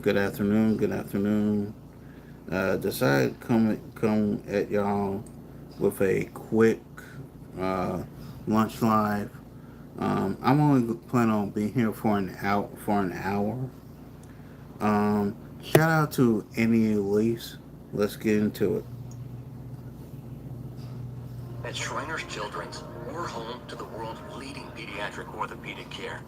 Good afternoon. Good afternoon. Decided to come at y'all with a quick uh, lunch live. I'm only planning on being here for an hour. Shout out to Annie Elise. Let's get into it. At Shriners Children's, we're home to the world's leading pediatric orthopedic care.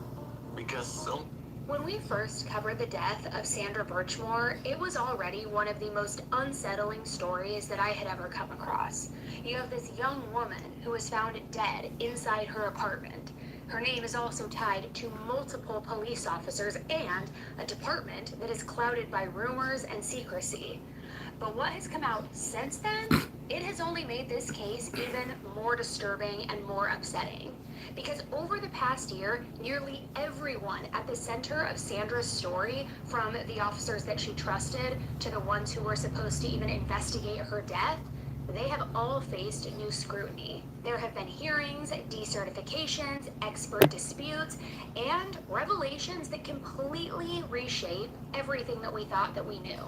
Because so When we first covered the death of Sandra Birchmore, it was already one of the most unsettling stories that I had ever come across. You have this young woman who was found dead inside her apartment. Her name is also tied to multiple police officers and a department that is clouded by rumors and secrecy. But what has come out since then? It has only made this case even more disturbing and more upsetting. Because over the past year, nearly everyone at the center of Sandra's story, from the officers that she trusted to the ones who were supposed to even investigate her death, they have all faced new scrutiny. There have been hearings, decertifications, expert disputes, and revelations that completely reshape everything that we thought that we knew.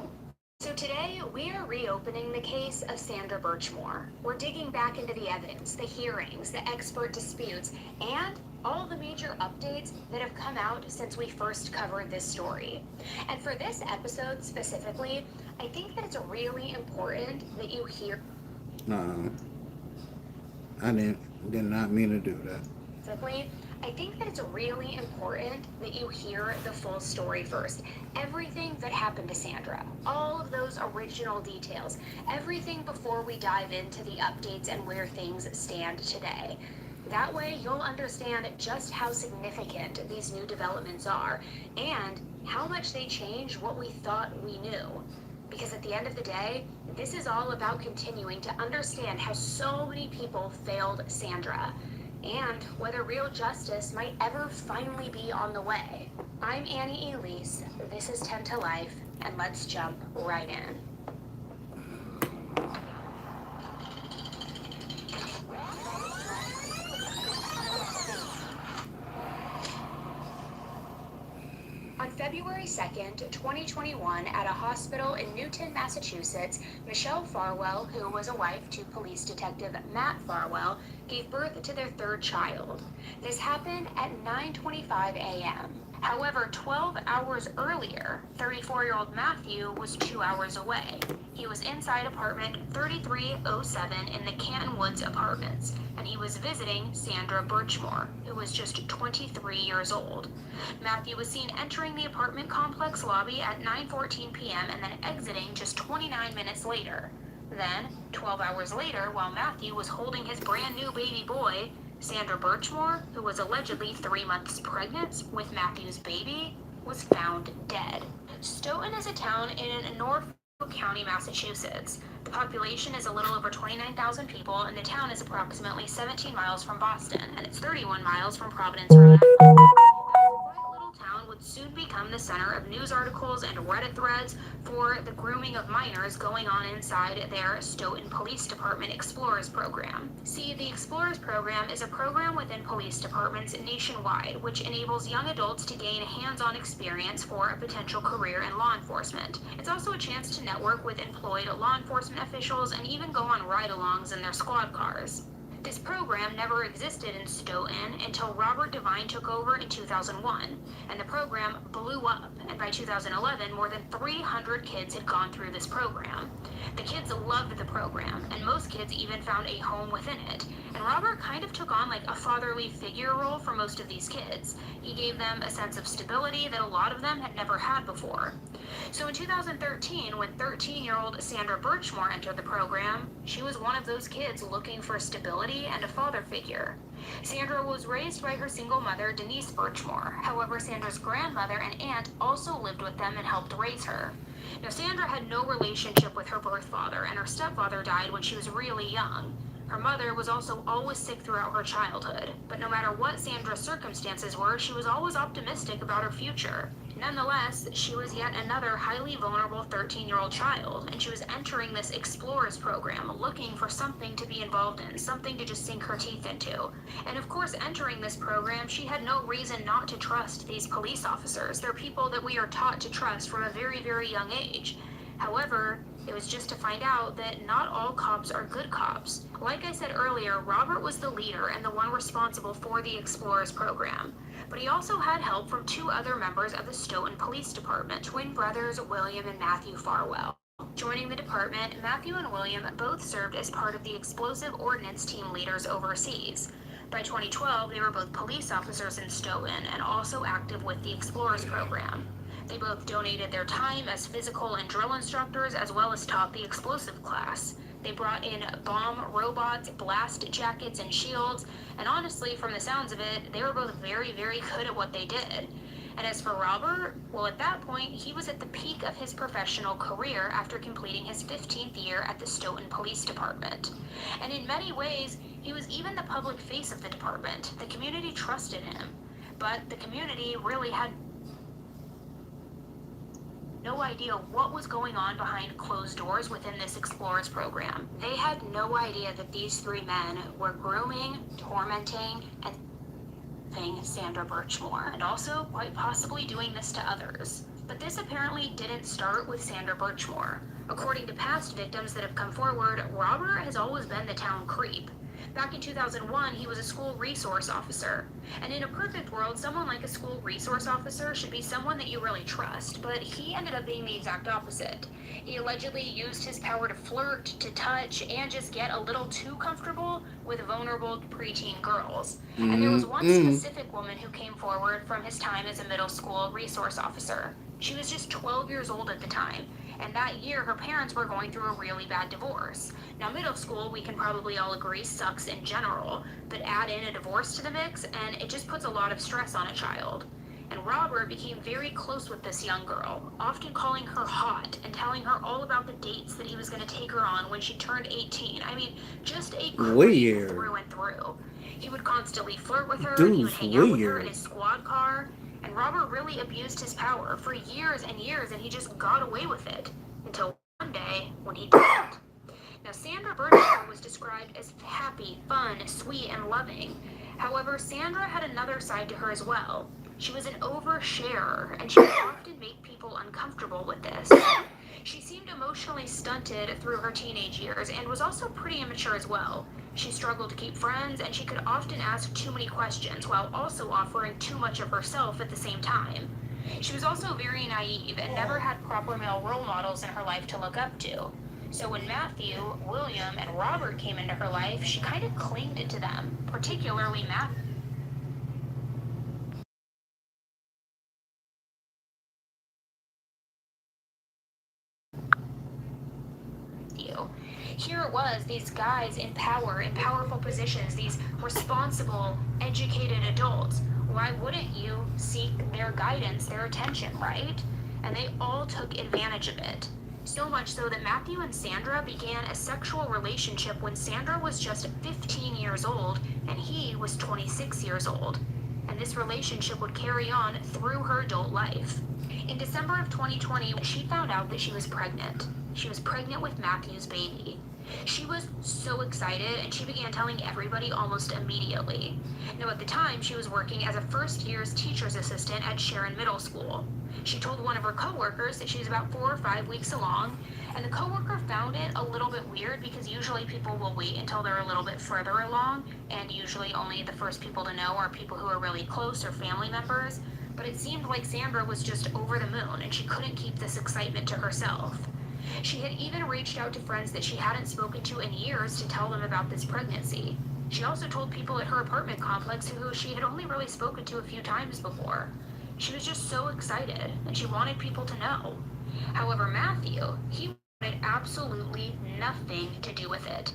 So today, we are reopening the case of Sandra Birchmore. We're digging back into the evidence, the hearings, the expert disputes, and all the major updates that have come out since we first covered this story. And for this episode specifically, I think that it's really important that you hear Uh, I did not mean to do that. specifically, I think that it's really important that you hear the full story first. Everything that happened to Sandra, all of those original details, everything before we dive into the updates and where things stand today. That way, you'll understand just how significant these new developments are and how much they change what we thought we knew. Because at the end of the day, this is all about continuing to understand how so many people failed Sandra and whether real justice might ever finally be on the way. I'm Annie Elise, this is 10 to Life, and let's jump right in. On February 2nd, 2021, at a hospital in Newton, Massachusetts, Michelle Farwell, who was a wife to police detective Matt Farwell, gave birth to their third child. This happened at 9:25 a.m. However, 12 hours earlier, 34-year-old Matthew was 2 hours away. He was inside apartment 3307 in the Canton Woods Apartments, and he was visiting Sandra Birchmore, who was just 23 years old. Matthew was seen entering the apartment complex lobby at 9:14 p.m. and then exiting just 29 minutes later. Then, 12 hours later, while Matthew was holding his brand new baby boy, Sandra Birchmore, who was allegedly 3 months pregnant with Matthew's baby, was found dead. Stoughton is a town in Norfolk County, Massachusetts. The population is a little over 29,000 people, and the town is approximately 17 miles from Boston, and it's 31 miles from Providence, Rhode Island. Quiet little town would soon become the center of news articles and Reddit threads for the grooming of minors going on inside their Stoughton Police Department Explorers program. See, the Explorers program is a program within police departments nationwide which enables young adults to gain hands-on experience for a potential career in law enforcement. It's also a chance to network with employed law enforcement officials and even go on ride-alongs in their squad cars. This program never existed in Stoughton until Robert Devine took over in 2001, and the program blew up, and by 2011, more than 300 kids had gone through this program. The kids loved the program, and most kids even found a home within it, and Robert kind of took on like a fatherly figure role for most of these kids. He gave them a sense of stability that a lot of them had never had before. So in 2013, when 13-year-old Sandra Birchmore entered the program, she was one of those kids looking for stability and a father figure. Sandra was raised by her single mother, Denise Birchmore. However, Sandra's grandmother and aunt also lived with them and helped raise her. Now, Sandra had no relationship with her birth father, and her stepfather died when she was really young. Her mother was also always sick throughout her childhood, but no matter what Sandra's circumstances were, she was always optimistic about her future. Nonetheless, she was yet another highly vulnerable 13-year-old child, and she was entering this explorers program looking for something to be involved in, something to just sink her teeth into. And of course, entering this program, she had no reason not to trust these police officers. They're people that we are taught to trust from a very, very young age. However, it was just to find out that not all cops are good cops. Like I said earlier, Robert was the leader and the one responsible for the Explorers program. But he also had help from two other members of the Stoughton Police Department, twin brothers William and Matthew Farwell. Joining the department, Matthew and William both served as part of the explosive ordnance team leaders overseas. By 2012, they were both police officers in Stoughton and also active with the Explorers program. They both donated their time as physical and drill instructors, as well as taught the explosive class. They brought in bomb robots, blast jackets, and shields, and honestly, from the sounds of it, they were both very, very good at what they did. And as for Robert, well, at that point, he was at the peak of his professional career after completing his 15th year at the Stoughton Police Department. And in many ways, he was even the public face of the department. The community trusted him, but the community really had no idea what was going on behind closed doors within this Explorers program. They had no idea that these three men were grooming, tormenting, and Sandra Birchmore, and also quite possibly doing this to others. But this apparently didn't start with Sandra Birchmore. According to past victims that have come forward, Robert has always been the town creep. Back in 2001, he was a school resource officer. And in a perfect world, someone like a school resource officer should be someone that you really trust, but he ended up being the exact opposite. He allegedly used his power to flirt, to touch, and just get a little too comfortable with vulnerable preteen girls. And there was one specific woman who came forward from his time as a middle school resource officer. She was just 12 years old at the time, and that year her parents were going through a really bad divorce. Now, middle school, we can probably all agree, sucks in general, but add in a divorce to the mix, and it just puts a lot of stress on a child. And Robert became very close with this young girl, often calling her hot and telling her all about the dates that he was going to take her on when she turned 18. I mean, just a creep through and through. He would constantly flirt with her, and he would hang out with her in his squad car, and Robert really abused his power for years and years, and he just got away with it, until one day when he didn't. Now, Sandra Birchmore was described as happy, fun, sweet, and loving. However, Sandra had another side to her as well. She was an oversharer, and she would often make people uncomfortable with this. She seemed emotionally stunted through her teenage years and was also pretty immature as well. She struggled to keep friends, and she could often ask too many questions while also offering too much of herself at the same time. She was also very naive and never had proper male role models in her life to look up to. So when Matthew, William, and Robert came into her life, she kind of clinged to them, particularly Matthew. Here it was, these guys in power, in powerful positions, these responsible, educated adults. Why wouldn't you seek their guidance, their attention, right? And they all took advantage of it. So much so that Matthew and Sandra began a sexual relationship when Sandra was just 15 years old and he was 26 years old. And this relationship would carry on through her adult life. In December of 2020, she found out that she was pregnant. She was pregnant with Matthew's baby. She was so excited, and she began telling everybody almost immediately. Now, at the time, she was working as a first-year's teacher's assistant at Sharon Middle School. She told one of her coworkers that she was about 4 or 5 weeks along, and the coworker found it a little bit weird because usually people will wait until they're a little bit further along, and usually only the first people to know are people who are really close or family members. But it seemed like Sandra was just over the moon, and she couldn't keep this excitement to herself. She had even reached out to friends that she hadn't spoken to in years to tell them about this pregnancy. She also told people at her apartment complex who she had only really spoken to a few times before. She was just so excited, and she wanted people to know. However, Matthew, he wanted absolutely nothing to do with it.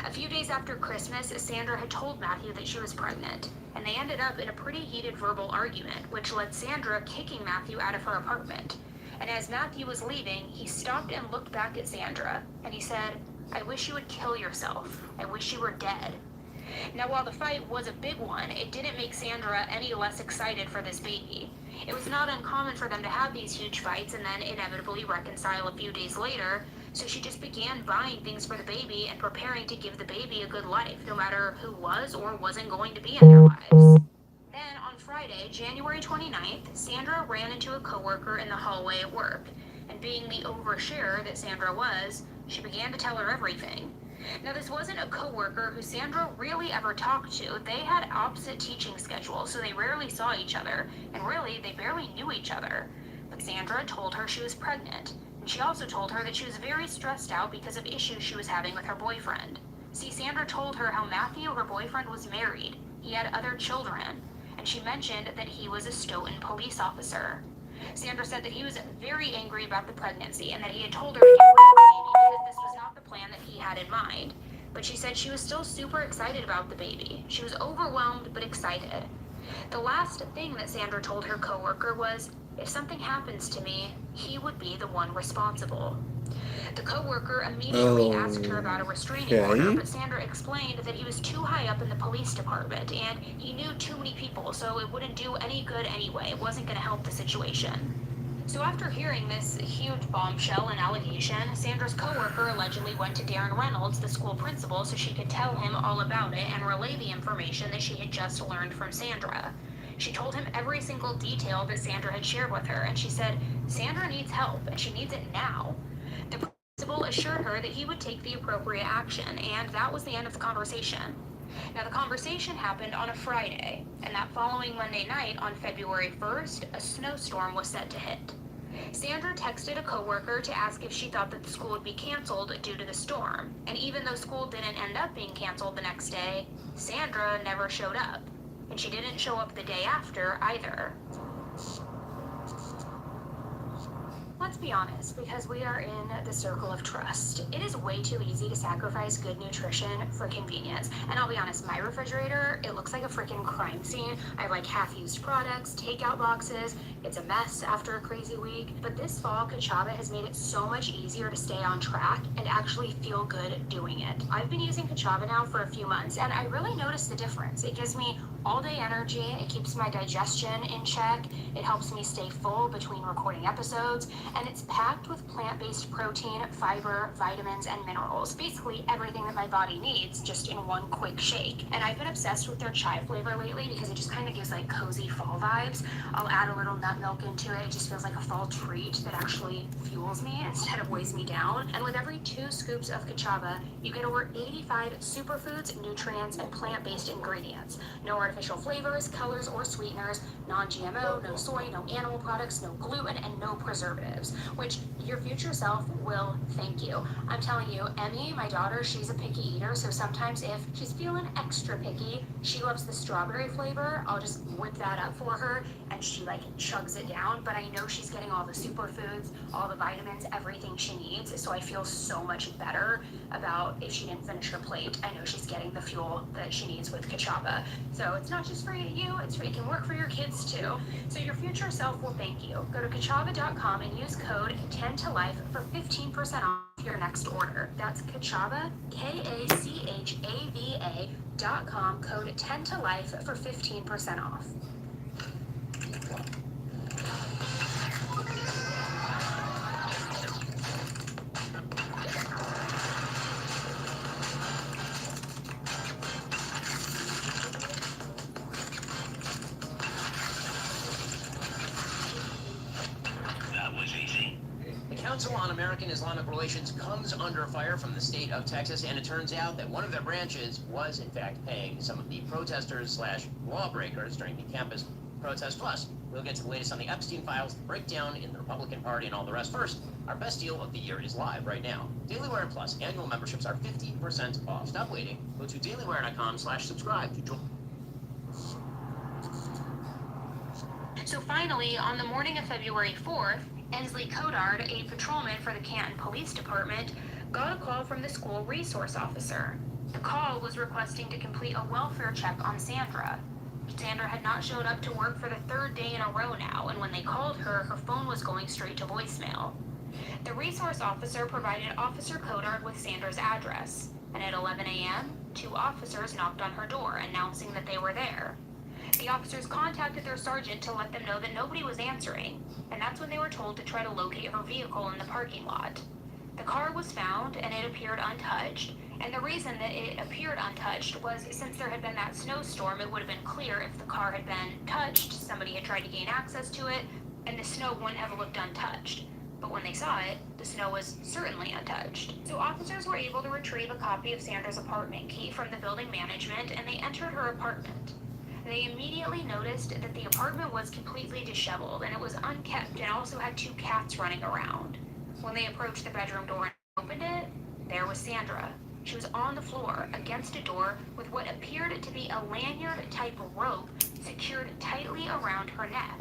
A few days after Christmas, Sandra had told Matthew that she was pregnant, and they ended up in a pretty heated verbal argument, which led Sandra kicking Matthew out of her apartment. And as Matthew was leaving, he stopped and looked back at Sandra, and he said, "I wish you would kill yourself. I wish you were dead." Now, while the fight was a big one, it didn't make Sandra any less excited for this baby. It was not uncommon for them to have these huge fights and then inevitably reconcile a few days later, so she just began buying things for the baby and preparing to give the baby a good life, no matter who was or wasn't going to be in their lives. Then on Friday, January 29th, Sandra ran into a coworker in the hallway at work, and being the oversharer that Sandra was, she began to tell her everything. Now, this wasn't a coworker who Sandra really ever talked to. They had opposite teaching schedules, so they rarely saw each other, and really, they barely knew each other. But Sandra told her she was pregnant, and she also told her that she was very stressed out because of issues she was having with her boyfriend. See, Sandra told her how Matthew, her boyfriend, was married. He had other children, and she mentioned that he was a Stoughton police officer. Sandra said that he was very angry about the pregnancy and that he had told her to get rid of the baby because this was not the plan that he had in mind. But she said she was still super excited about the baby. She was overwhelmed but excited. The last thing that Sandra told her coworker was, if something happens to me, he would be the one responsible. The coworker immediately asked her about a restraining order, but Sandra explained that he was too high up in the police department and he knew too many people, so it wouldn't do any good anyway. It wasn't going to help the situation. So after hearing this huge bombshell and allegation, Sandra's coworker allegedly went to Darren Reynolds, the school principal, so she could tell him all about it and relay the information that she had just learned from Sandra. She told him every single detail that Sandra had shared with her, and she said, Sandra needs help, and she needs it now. The principal assured her that he would take the appropriate action, and that was the end of the conversation. Now, the conversation happened on a Friday, and that following Monday night, on February 1st, a snowstorm was set to hit. Sandra texted a coworker to ask if she thought that the school would be canceled due to the storm, and even though school didn't end up being canceled the next day, Sandra never showed up, and she didn't show up the day after either. Let's be honest, because we are in the circle of trust. It is way too easy to sacrifice good nutrition for convenience. And I'll be honest, my refrigerator, it looks like a freaking crime scene. I have like half-used products, takeout boxes. It's a mess after a crazy week. But this fall, Kachava has made it so much easier to stay on track and actually feel good doing it. I've been using Kachava now for a few months, and I really noticed the difference. It gives me all-day energy. It keeps my digestion in check. It helps me stay full between recording episodes. And it's packed with plant-based protein, fiber, vitamins, and minerals. Basically everything that my body needs, just in one quick shake. And I've been obsessed with their chai flavor lately because it just kind of gives like cozy fall vibes. I'll add a little nut milk into it. It just feels like a fall treat that actually fuels me instead of weighs me down. And with every 2 scoops of Kachava, you get over 85 superfoods, nutrients, and plant-based ingredients. No artificial flavors, colors, or sweeteners, non-GMO, no soy, no animal products, no gluten, and no preservatives, which your future self will thank you. I'm telling you, Emmy, my daughter, she's a picky eater, so sometimes if she's feeling extra picky, she loves the strawberry flavor. I'll just whip that up for her, and she like chugs it down, but I know she's getting all the superfoods, all the vitamins, everything she needs, so I feel so much better about if she didn't finish her plate. I know she's getting the fuel that she needs with Kachava. So it's not just for you, it can work for your kids too. So your future self will thank you. Go to Kachava.com and use code 10TOLIFE for 15% off your next order. That's Kachava, KACHAVA.com, code 10TOLIFE for 15% off. Council on American Islamic Relations comes under fire from the state of Texas, and it turns out that one of their branches was, in fact, paying some of the protesters/lawbreakers during the campus protest. Plus, we'll get to the latest on the Epstein files, the breakdown in the Republican Party, and all the rest. First, our best deal of the year is live right now. DailyWire Plus annual memberships are 50% off. Stop waiting. Go to dailywire.com/subscribe to join. So finally, on the morning of February 4th, Ensley Codard, a patrolman for the Canton Police Department, got a call from the school resource officer. The call was requesting to complete a welfare check on Sandra. Sandra had not showed up to work for the 3rd day in a row now, and when they called her, her phone was going straight to voicemail. The resource officer provided Officer Codard with Sandra's address, and at 11 a.m., 2 officers knocked on her door, announcing that they were there. The officers contacted their sergeant to let them know that nobody was answering, and that's when they were told to try to locate her vehicle in the parking lot. The car was found, and it appeared untouched, and the reason that it appeared untouched was since there had been that snowstorm, it would have been clear if the car had been touched, somebody had tried to gain access to it, and the snow wouldn't have looked untouched. But when they saw it, the snow was certainly untouched. So officers were able to retrieve a copy of Sandra's apartment key from the building management, and they entered her apartment. They immediately noticed that the apartment was completely disheveled, and it was unkept, and also had 2 cats running around. When they approached the bedroom door and opened it, there was Sandra. She was on the floor against a door with what appeared to be a lanyard-type rope secured tightly around her neck,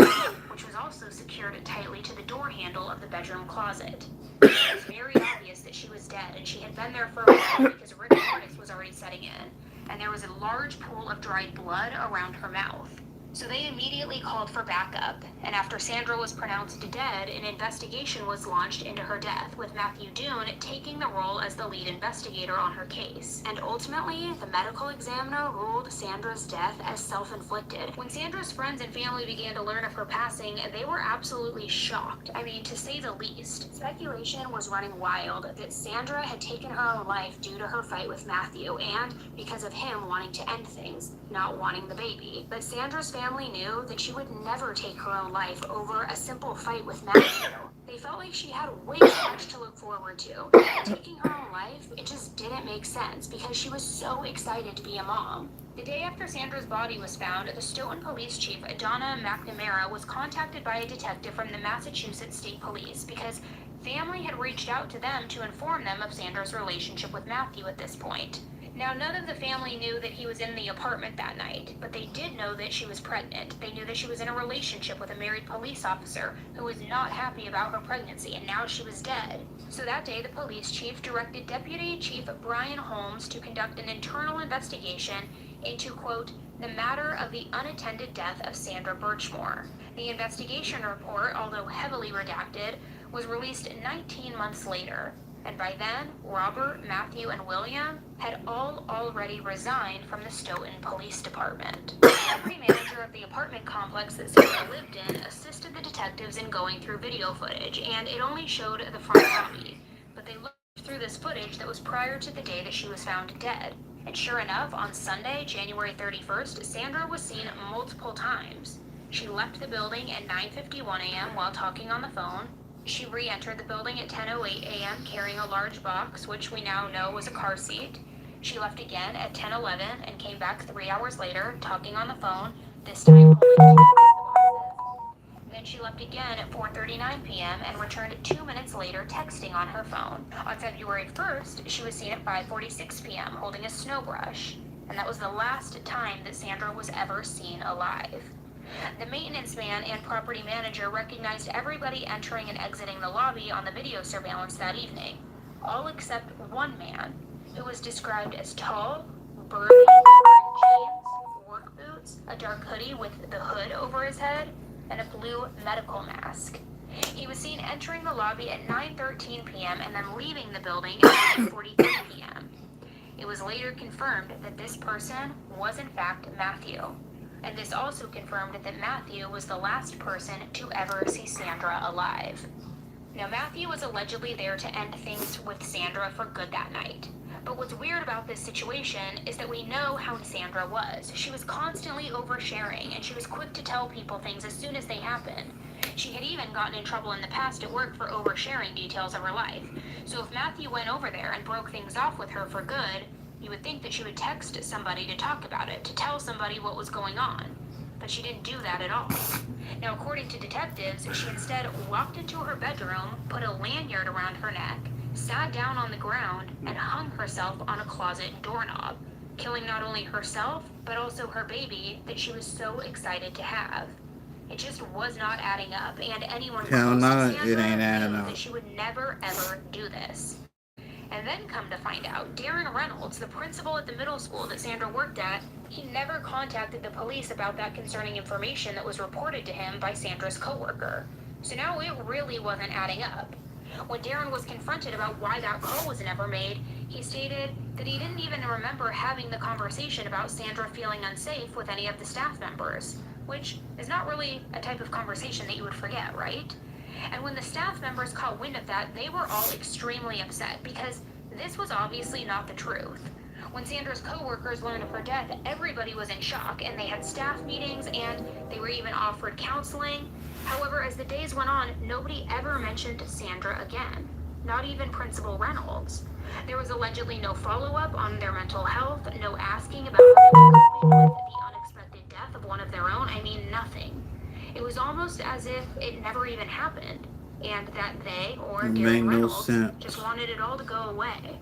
which was also secured tightly to the door handle of the bedroom closet. It was very obvious that she was dead, and she had been there for a while because rigor mortis was already setting in, and there was a large pool of dried blood around her mouth. So they immediately called for backup, and after Sandra was pronounced dead, an investigation was launched into her death, with Matthew Dune taking the role as the lead investigator on her case. And ultimately, the medical examiner ruled Sandra's death as self-inflicted. When Sandra's friends and family began to learn of her passing, they were absolutely shocked. I mean, to say the least. Speculation was running wild that Sandra had taken her own life due to her fight with Matthew, and because of him wanting to end things, not wanting the baby. But Sandra's family knew that she would never take her own life over a simple fight with Matthew. They felt like she had way too much to look forward to. Taking her own life, it just didn't make sense because she was so excited to be a mom. The day after Sandra's body was found, the Stoughton Police Chief, Donna McNamara, was contacted by a detective from the Massachusetts State Police because family had reached out to them to inform them of Sandra's relationship with Matthew at this point. Now, none of the family knew that he was in the apartment that night, but they did know that she was pregnant. They knew that she was in a relationship with a married police officer who was not happy about her pregnancy, and now she was dead. So that day, the police chief directed Deputy Chief Brian Holmes to conduct an internal investigation into, quote, the matter of the unattended death of Sandra Birchmore. The investigation report, although heavily redacted, was released 19 months later. And by then, Robert, Matthew, and William had all already resigned from the Stoughton Police Department. The deputy manager of the apartment complex that Sandra lived in assisted the detectives in going through video footage, and it only showed the front lobby. But they looked through this footage that was prior to the day that she was found dead. And sure enough, on Sunday, January 31st, Sandra was seen multiple times. She left the building at 9:51 a.m. while talking on the phone. She re-entered the building at 10:08 a.m. carrying a large box, which we now know was a car seat. She left again at 10:11 and came back 3 hours later, talking on the phone, this time holding 2 boxes. Then she left again at 4:39 p.m. and returned 2 minutes later, texting on her phone. On February 1st, she was seen at 5:46 p.m. holding a snow brush, and that was the last time that Sandra was ever seen alive. The maintenance man and property manager recognized everybody entering and exiting the lobby on the video surveillance that evening, all except one man, who was described as tall, burly, wearing jeans, work boots, a dark hoodie with the hood over his head, and a blue medical mask. He was seen entering the lobby at 9:13 p.m. and then leaving the building at 9:43 p.m. It was later confirmed that this person was in fact Matthew. And this also confirmed that Matthew was the last person to ever see Sandra alive. Now, Matthew was allegedly there to end things with Sandra for good that night. But what's weird about this situation is that we know how Sandra was. She was constantly oversharing, and she was quick to tell people things as soon as they happened. She had even gotten in trouble in the past at work for oversharing details of her life. So if Matthew went over there and broke things off with her for good, you would think that she would text somebody to talk about it, to tell somebody what was going on. But she didn't do that at all. Now, according to detectives, she instead walked into her bedroom, put a lanyard around her neck, sat down on the ground, and hung herself on a closet doorknob, killing not only herself, but also her baby that she was so excited to have. It just was not adding up, and anyone Hell close to no, Sandra it ain't adding knew up. that she would never, ever do this. And then come to find out, Darren Reynolds, the principal at the middle school that Sandra worked at, he never contacted the police about that concerning information that was reported to him by Sandra's coworker. So now it really wasn't adding up. When Darren was confronted about why that call was never made, he stated that he didn't even remember having the conversation about Sandra feeling unsafe with any of the staff members, which is not really a type of conversation that you would forget, right? And when the staff members caught wind of that, they were all extremely upset because this was obviously not the truth. When Sandra's co-workers learned of her death, everybody was in shock, and they had staff meetings, and they were even offered counseling. However, as the days went on, nobody ever mentioned Sandra again, not even Principal Reynolds. There was allegedly no follow-up on their mental health, no asking about how they were coping with the unexpected death of one of their own. I mean, nothing. It was almost as if it never even happened, and that they, or Darren Reynolds, just wanted it all to go away.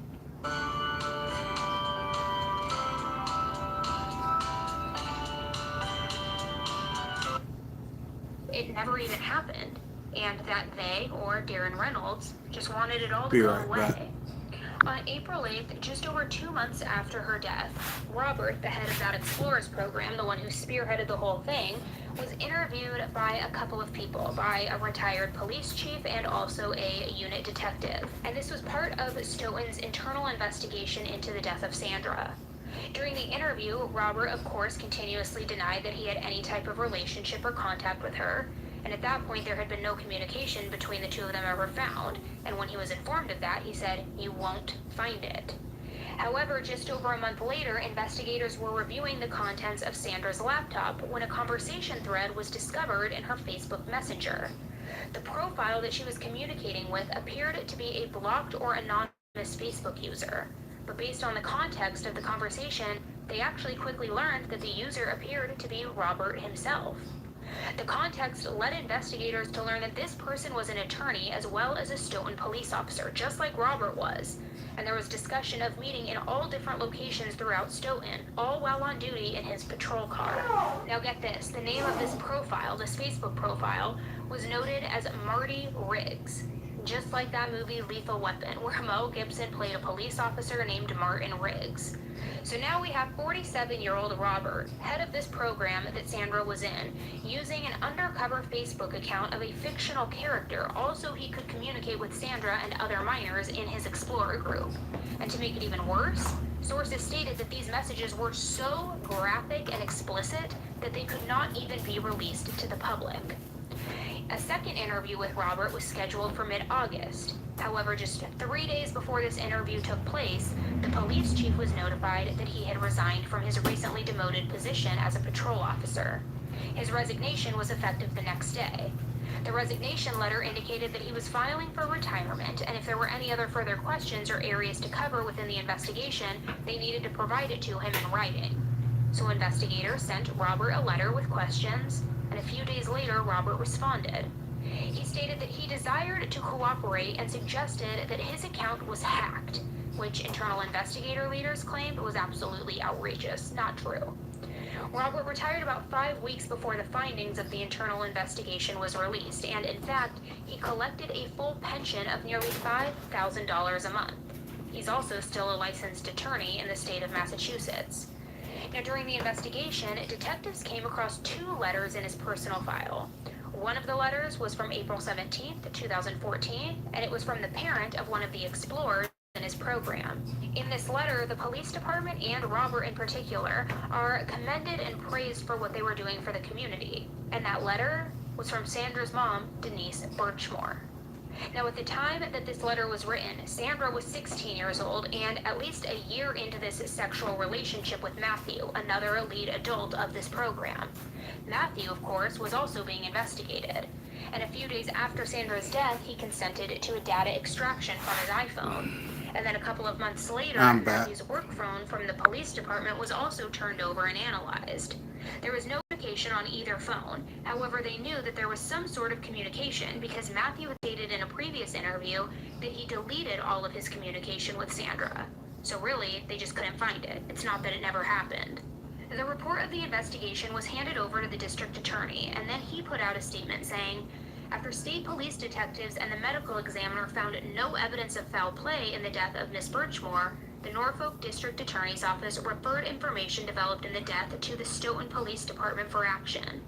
It never even happened, and that they, or Darren Reynolds, just wanted it all to go away. On April 8th, just over 2 months after her death, Robert, the head of that Explorers program, the one who spearheaded the whole thing, was interviewed by a couple of people, by a retired police chief and also a unit detective. And this was part of Stoughton's internal investigation into the death of Sandra. During the interview, Robert, of course, continuously denied that he had any type of relationship or contact with her, and at that point there had been no communication between the two of them ever found, and when he was informed of that, he said, "You won't find it." However, just over a month later, investigators were reviewing the contents of Sandra's laptop when a conversation thread was discovered in her Facebook Messenger. The profile that she was communicating with appeared to be a blocked or anonymous Facebook user. But based on the context of the conversation, they actually quickly learned that the user appeared to be Robert himself. The context led investigators to learn that this person was an attorney as well as a Stoughton police officer, just like Robert was. And there was discussion of meeting in all different locations throughout Stoughton, all while on duty in his patrol car. Now get this, the name of this profile, this Facebook profile, was noted as Marty Riggs. Just like that movie Lethal Weapon, where Mel Gibson played a police officer named Martin Riggs. So now we have 47-year-old Robert, head of this program that Sandra was in, using an undercover Facebook account of a fictional character, also he could communicate with Sandra and other minors in his Explorer group. And to make it even worse, sources stated that these messages were so graphic and explicit that they could not even be released to the public. A second interview with Robert was scheduled for mid-August. However, just 3 days before this interview took place, the police chief was notified that he had resigned from his recently demoted position as a patrol officer. His resignation was effective the next day. The resignation letter indicated that he was filing for retirement, and if there were any other further questions or areas to cover within the investigation, they needed to provide it to him in writing. So investigators sent Robert a letter with questions, and a few days later, Robert responded. He stated that he desired to cooperate and suggested that his account was hacked, which internal investigator leaders claimed was absolutely outrageous, not true. Robert retired about 5 weeks before the findings of the internal investigation was released, and in fact, he collected a full pension of nearly $5,000 a month. He's also still a licensed attorney in the state of Massachusetts. Now, during the investigation, detectives came across 2 letters in his personal file. One of the letters was from April 17th, 2014, and it was from the parent of one of the explorers in his program. In this letter, the police department and Robert in particular are commended and praised for what they were doing for the community. And that letter was from Sandra's mom, Denise Birchmore. Now, at the time that this letter was written, Sandra was 16 years old and at least a year into this sexual relationship with Matthew, another lead adult of this program. Matthew, of course, was also being investigated. And a few days after Sandra's death, he consented to a data extraction from his iPhone. And then a couple of months later, Matthew's work phone from the police department was also turned over and analyzed. There was no communication on either phone. However, they knew that there was some sort of communication because Matthew had stated in a previous interview that he deleted all of his communication with Sandra. So really, they just couldn't find it. It's not that it never happened. The report of the investigation was handed over to the district attorney, and then he put out a statement saying, after state police detectives and the medical examiner found no evidence of foul play in the death of Miss Birchmore, the Norfolk District Attorney's Office referred information developed in the death to the Stoughton Police Department for action.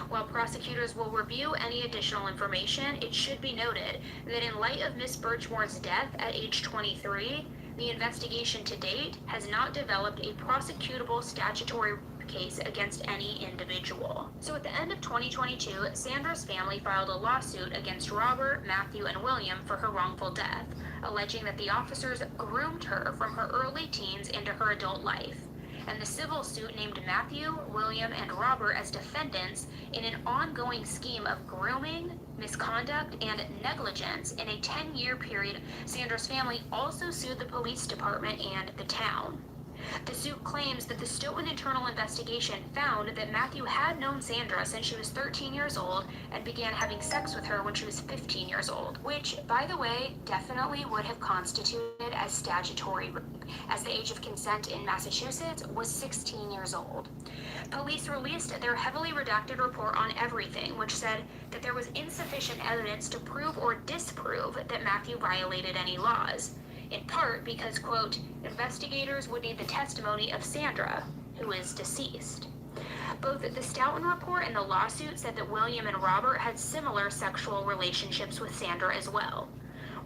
While prosecutors will review any additional information, it should be noted that in light of Miss Birchmore's death at age 23, the investigation to date has not developed a prosecutable statutory case against any individual. So at the end of 2022, Sandra's family filed a lawsuit against Robert, Matthew, and William for her wrongful death, alleging that the officers groomed her from her early teens into her adult life. And the civil suit named Matthew, William, and Robert as defendants in an ongoing scheme of grooming, misconduct, and negligence in a 10-year period. Sandra's family also sued the police department and the town. The suit claims that the Stoughton internal investigation found that Matthew had known Sandra since she was 13 years old and began having sex with her when she was 15 years old, which, by the way, definitely would have constituted as statutory rape, as the age of consent in Massachusetts was 16 years old. Police released their heavily redacted report on everything, which said that there was insufficient evidence to prove or disprove that Matthew violated any laws. In part because, quote, investigators would need the testimony of Sandra, who is deceased. Both the Stoughton report and the lawsuit said that William and Robert had similar sexual relationships with Sandra as well.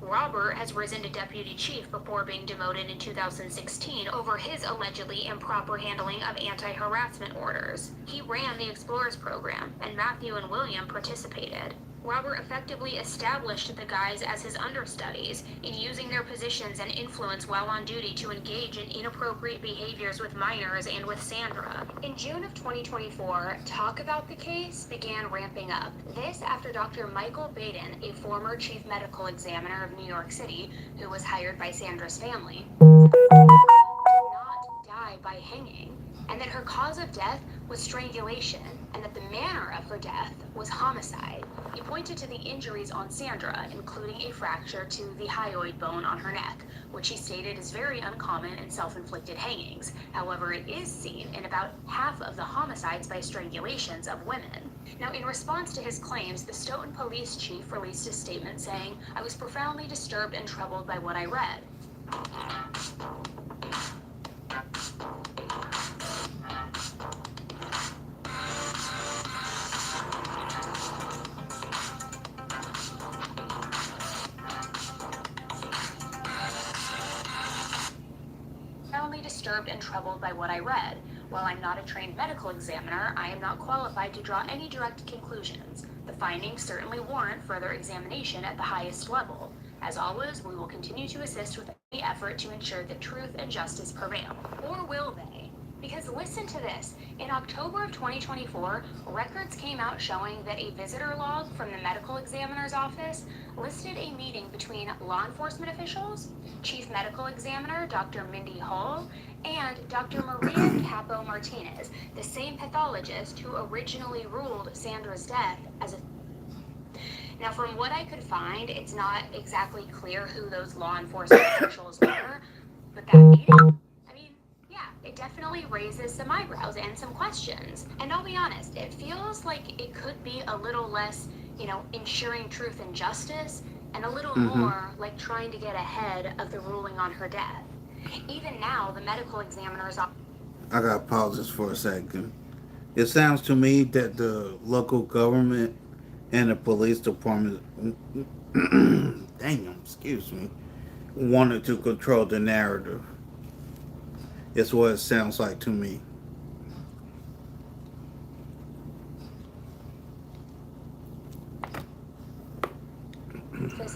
Robert has risen to deputy chief before being demoted in 2016 over his allegedly improper handling of anti-harassment orders. He ran the Explorers program, and Matthew and William participated. Robert effectively established the guys as his understudies in using their positions and influence while on duty to engage in inappropriate behaviors with minors and with Sandra. In June of 2024, talk about the case began ramping up. This after Dr. Michael Baden, a former chief medical examiner of New York City, who was hired by Sandra's family, said that Sandra did not die by hanging, and that her cause of death was strangulation, and that the manner of her death was homicide. He pointed to the injuries on Sandra, including a fracture to the hyoid bone on her neck, which he stated is very uncommon in self-inflicted hangings. However, it is seen in about half of the homicides by strangulations of women. Now, in response to his claims, the Stoughton police chief released a statement saying, "I was profoundly disturbed and troubled by what I read." Disturbed and troubled by what I read. While I'm not a trained medical examiner, I am not qualified to draw any direct conclusions. The findings certainly warrant further examination at the highest level. As always, we will continue to assist with any effort to ensure that truth and justice prevail. Or will they? Because listen to this. In October of 2024, records came out showing that a visitor log from the medical examiner's office listed a meeting between law enforcement officials, Chief Medical Examiner Dr. Mindy Hull, and Dr. Maria Capo Martinez, the same pathologist who originally ruled Sandra's death as a... Now, from what I could find, it's not exactly clear who those law enforcement officials were, but that meeting, it definitely raises some eyebrows and some questions. And I'll be honest, it feels like it could be a little less, ensuring truth and justice, and a little more like trying to get ahead of the ruling on her death. Even now, the medical examiner's office... I gotta pause this for a second. It sounds to me that the local government and the police department, wanted to control the narrative. It's what it sounds like to me.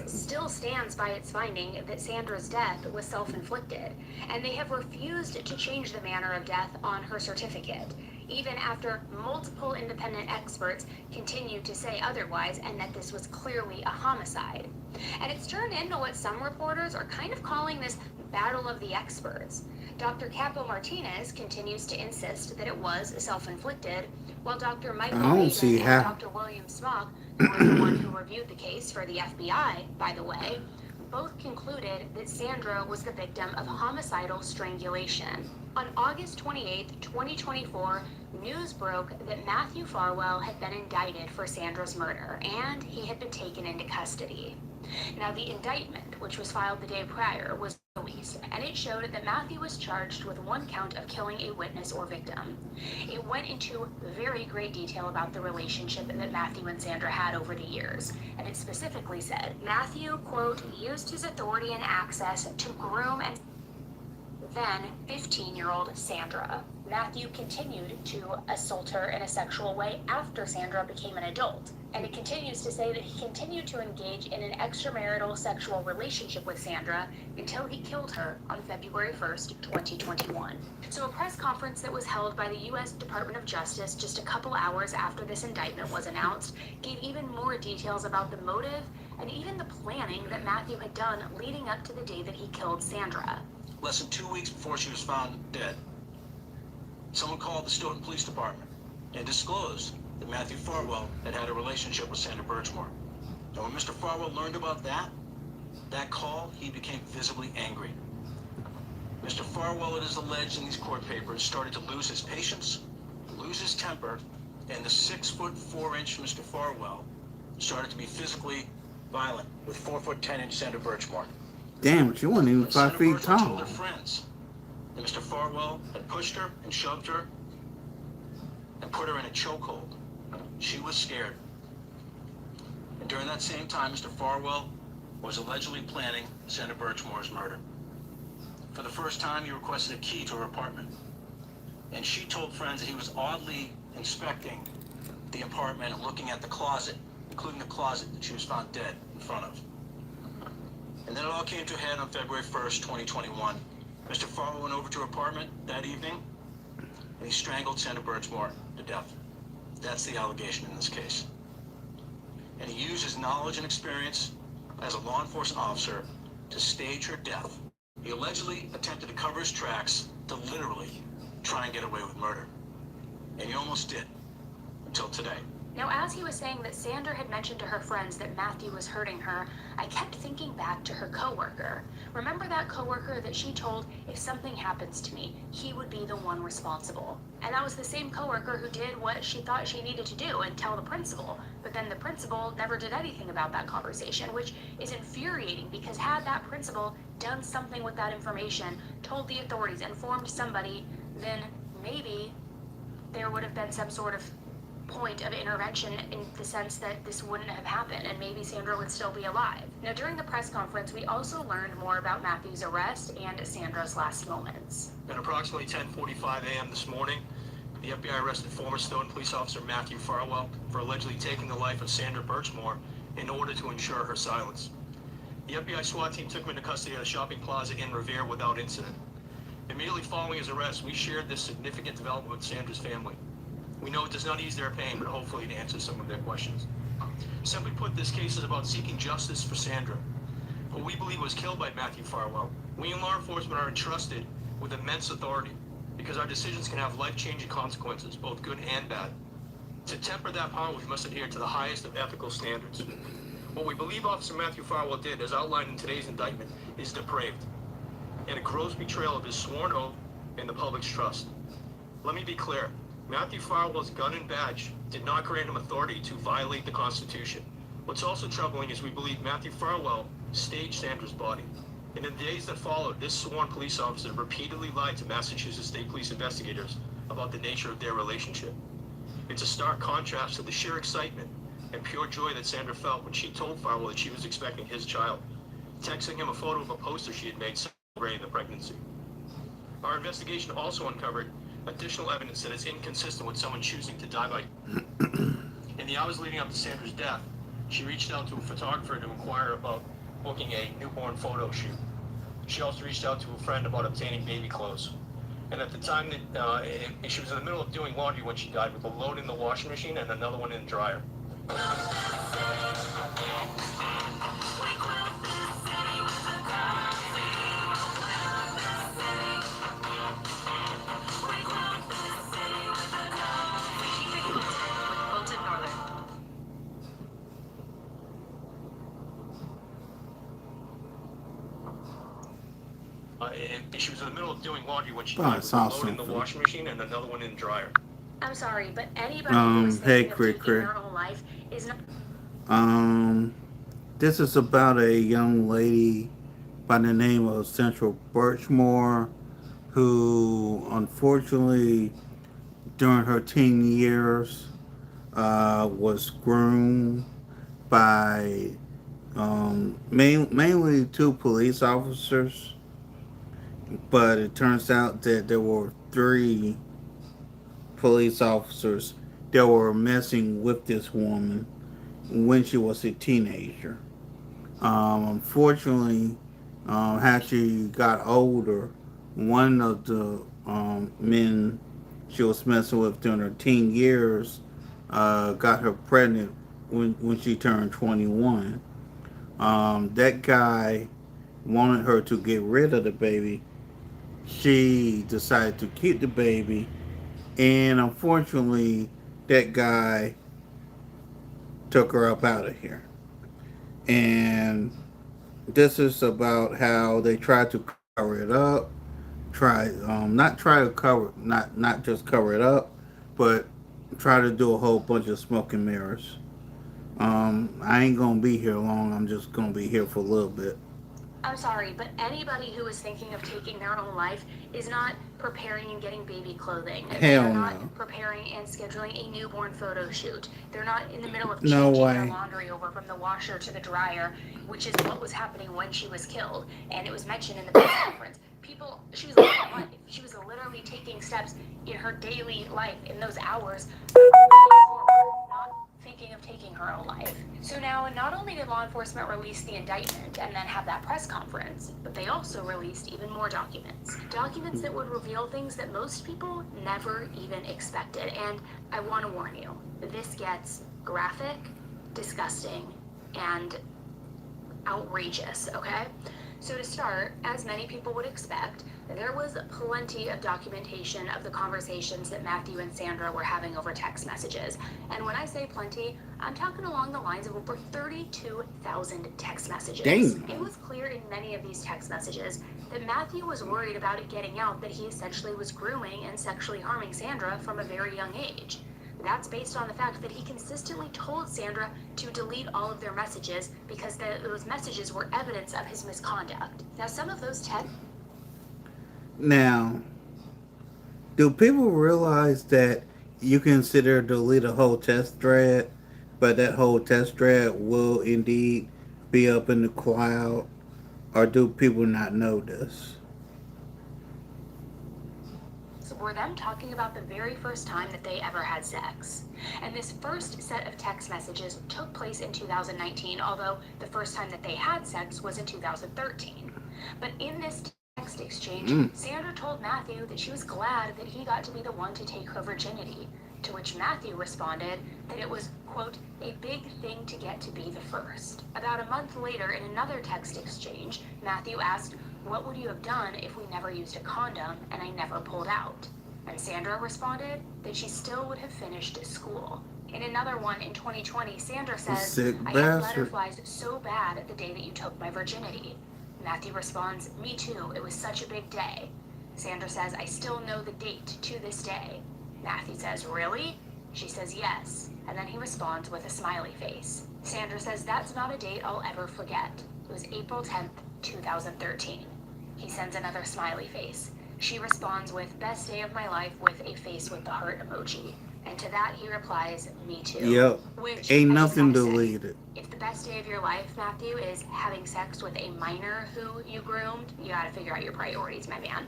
Still stands by its finding that Sandra's death was self-inflicted, and they have refused to change the manner of death on her certificate, even after multiple independent experts continued to say otherwise and that this was clearly a homicide. And it's turned into what some reporters are kind of calling this battle of the experts. Dr. Capo Martinez continues to insist that it was self-inflicted, while Dr. Michael Hayden and Dr. William Smock, who was the one who reviewed the case for the FBI, by the way, both concluded that Sandra was the victim of homicidal strangulation. On August 28, 2024, news broke that Matthew Farwell had been indicted for Sandra's murder, and he had been taken into custody. Now, the indictment, which was filed the day prior, was released, and it showed that Matthew was charged with one count of killing a witness or victim. It went into very great detail about the relationship that Matthew and Sandra had over the years, and it specifically said, Matthew, quote, used his authority and access to groom and then 15-year-old Sandra. Matthew continued to assault her in a sexual way after Sandra became an adult. And it continues to say that he continued to engage in an extramarital sexual relationship with Sandra until he killed her on February 1st, 2021. So a press conference that was held by the U.S. Department of Justice just a couple hours after this indictment was announced gave even more details about the motive and even the planning that Matthew had done leading up to the day that he killed Sandra. Less than 2 weeks before she was found dead, someone called the Stoughton Police Department and disclosed that Matthew Farwell had had a relationship with Sandra Birchmore. And when Mr. Farwell learned about that call, he became visibly angry. Mr. Farwell, it is alleged in these court papers, started to lose his patience, lose his temper, and the 6'4" Mr. Farwell started to be physically violent with 4'10" Sandra Birchmore. Damn, she wasn't even 5 feet Sandra tall. told her friends that Mr. Farwell had pushed her and shoved her and put her in a chokehold. She was scared. And during that same time, Mr. Farwell was allegedly planning Sandra Birchmore's murder. For the first time, he requested a key to her apartment. And she told friends that he was oddly inspecting the apartment and looking at the closet, including the closet that she was found dead in front of. And then it all came to a head on February 1st, 2021. Mr. Farwell went over to her apartment that evening, and he strangled Sandra Birchmore to death. That's the allegation in this case. And he used his knowledge and experience as a law enforcement officer to stage her death. He allegedly attempted to cover his tracks to literally try and get away with murder. And he almost did, until today. Now, as he was saying that Sandra had mentioned to her friends that Matthew was hurting her, I kept thinking back to her coworker. Remember that coworker that she told, if something happens to me, he would be the one responsible? And that was the same coworker who did what she thought she needed to do and tell the principal. But then the principal never did anything about that conversation, which is infuriating because had that principal done something with that information, told the authorities, informed somebody, then maybe there would have been some sort of point of intervention in the sense that this wouldn't have happened and maybe Sandra would still be alive. Now, during the press conference, we also learned more about Matthew's arrest and Sandra's last moments. At approximately 10:45 a.m. this morning, the FBI arrested former Stoughton police officer Matthew Farwell for allegedly taking the life of Sandra Birchmore in order to ensure her silence. The FBI SWAT team took him into custody at a shopping plaza in Revere without incident. Immediately following his arrest, we shared this significant development with Sandra's family. We know it does not ease their pain, but hopefully it answers some of their questions. Simply put, this case is about seeking justice for Sandra, who we believe was killed by Matthew Farwell. We in law enforcement are entrusted with immense authority because our decisions can have life-changing consequences, both good and bad. To temper that power, we must adhere to the highest of ethical standards. What we believe Officer Matthew Farwell did, as outlined in today's indictment, is depraved and a gross betrayal of his sworn oath and the public's trust. Let me be clear. Matthew Farwell's gun and badge did not grant him authority to violate the Constitution. What's also troubling is we believe Matthew Farwell staged Sandra's body. And in the days that followed, this sworn police officer repeatedly lied to Massachusetts State Police investigators about the nature of their relationship. It's a stark contrast to the sheer excitement and pure joy that Sandra felt when she told Farwell that she was expecting his child, texting him a photo of a poster she had made celebrating the pregnancy. Our investigation also uncovered additional evidence that is inconsistent with someone choosing to die by. In the hours leading up to Sandra's death, she reached out to a photographer to inquire about booking a newborn photo shoot. She also reached out to a friend about obtaining baby clothes. And at the time that she was in the middle of doing laundry when she died, with a load in the washing machine and another one in the dryer. She was in the middle of doing laundry when she died, with a load in the washing machine and another one in the dryer. I'm sorry, but anybody who is Hey, thinking of taking Crick. their own life is not. This is about a young lady by the name of Sandra Birchmore who, unfortunately, during her teen years, was groomed by mainly two police officers, but it turns out that there were three police officers that were messing with this woman when she was a teenager. Unfortunately, as she got older, one of the men she was messing with during her teen years got her pregnant when she turned 21. That guy wanted her to get rid of the baby. She decided to keep the baby, and unfortunately, that guy took her up out of here. And this is about how they tried to cover it up. Not try to cover, not just cover it up, but try to do a whole bunch of smoke and mirrors. I ain't gonna be here long. I'm just gonna be here for a little bit. I'm sorry, but anybody who is thinking of taking their own life is not preparing and getting baby clothing. They are Hell not no. preparing and scheduling a newborn photo shoot. They're not in the middle of No changing their way. laundry over from the washer to the dryer, which is what was happening when she was killed. And it was mentioned in the press conference. She was living life. She was literally taking steps in her daily life in those hours, not thinking of taking her own life. So now, not only did law enforcement release the indictment and then have that press conference, but they also released even more documents. Documents that would reveal things that most people never even expected. And I want to warn you, this gets graphic, disgusting, and outrageous, okay? So to start, as many people would expect, there was plenty of documentation of the conversations that Matthew and Sandra were having over text messages. And when I say plenty, I'm talking along the lines of over 32,000 text messages. Damn. It was clear in many of these text messages that Matthew was worried about it getting out that he essentially was grooming and sexually harming Sandra from a very young age. That's based on the fact that he consistently told Sandra to delete all of their messages because those messages were evidence of his misconduct. Now, some of those texts... Now, do people realize that you consider delete a whole test thread, but that whole test thread will indeed be up in the cloud? Or do people not know this? were them talking about the very first time that they ever had sex. And this first set of text messages took place in 2019, although the first time that they had sex was in 2013. But in this text exchange, Sandra told Matthew that she was glad that he got to be the one to take her virginity, to which Matthew responded that it was, quote, a big thing to get to be the first. About a month later, in another text exchange, Matthew asked, what would you have done if we never used a condom and I never pulled out? And Sandra responded that she still would have finished school. In another one in 2020, Sandra says, I had butterflies so bad the day that you took my virginity. Matthew responds, me too, it was such a big day. Sandra says, I still know the date to this day. Matthew says, really? She says, yes. And then he responds with a smiley face. Sandra says, that's not a date I'll ever forget. It was April 10th, 2013. He sends another smiley face. She responds with, best day of my life, with a face with the heart emoji. And to that he replies, me too. Yep. Which, ain't I nothing just gotta say, deleted. if the best day of your life, Matthew, is having sex with a minor who you groomed, you gotta figure out your priorities, my man.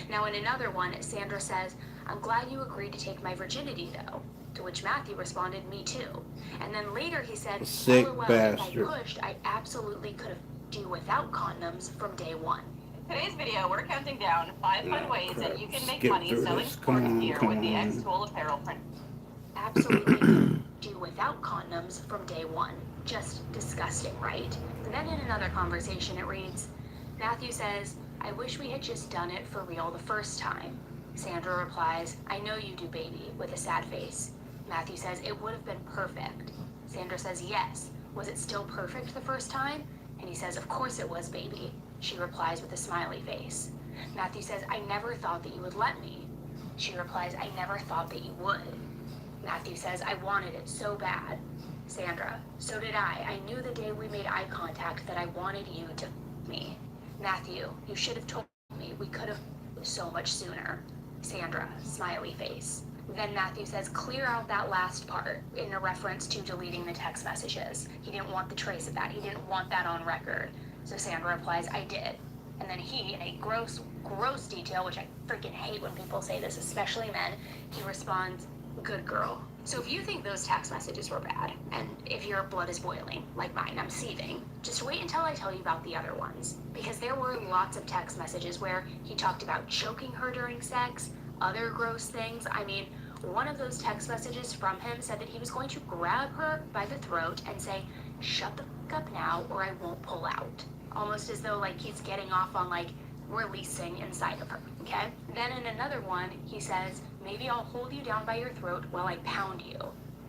Now in another one, Sandra says, I'm glad you agreed to take my virginity though. To which Matthew responded, me too. And then later he said, Sick LOL, bastard. if I pushed, I absolutely could have do without condoms from day one. In today's video, we're counting down 5 fun ways that you can make Skip money through selling this. sports Come on, gear come with the on. X-Tool apparel print. Absolutely do without condoms from day one. Just disgusting, right? And then in another conversation it reads, Matthew says, I wish we had just done it for real the first time. Sandra replies, I know you do, baby, with a sad face. Matthew says, it would have been perfect. Sandra says, yes. Was it still perfect the first time? And he says, of course it was, baby. She replies with a smiley face. Matthew says, I never thought that you would let me. She replies, I never thought that you would. Matthew says, I wanted it so bad. Sandra, so did I. I knew the day we made eye contact that I wanted you to me. Matthew, you should have told me. We could have so much sooner. Sandra, smiley face. Then Matthew says, clear out that last part in a reference to deleting the text messages. He didn't want the trace of that. He didn't want that on record. So Sandra replies, I did. And then he, in a gross detail, which I freaking hate when people say this, especially men, he responds, good girl. So if you think those text messages were bad, and if your blood is boiling, like mine, I'm seething, just wait until I tell you about the other ones. Because there were lots of text messages where he talked about choking her during sex, other gross things. I mean, one of those text messages from him said that he was going to grab her by the throat and say, shut the fuck up now or I won't pull out. Almost as though like he's getting off on like releasing inside of her, okay? Then in another one, he says, maybe I'll hold you down by your throat while I pound you.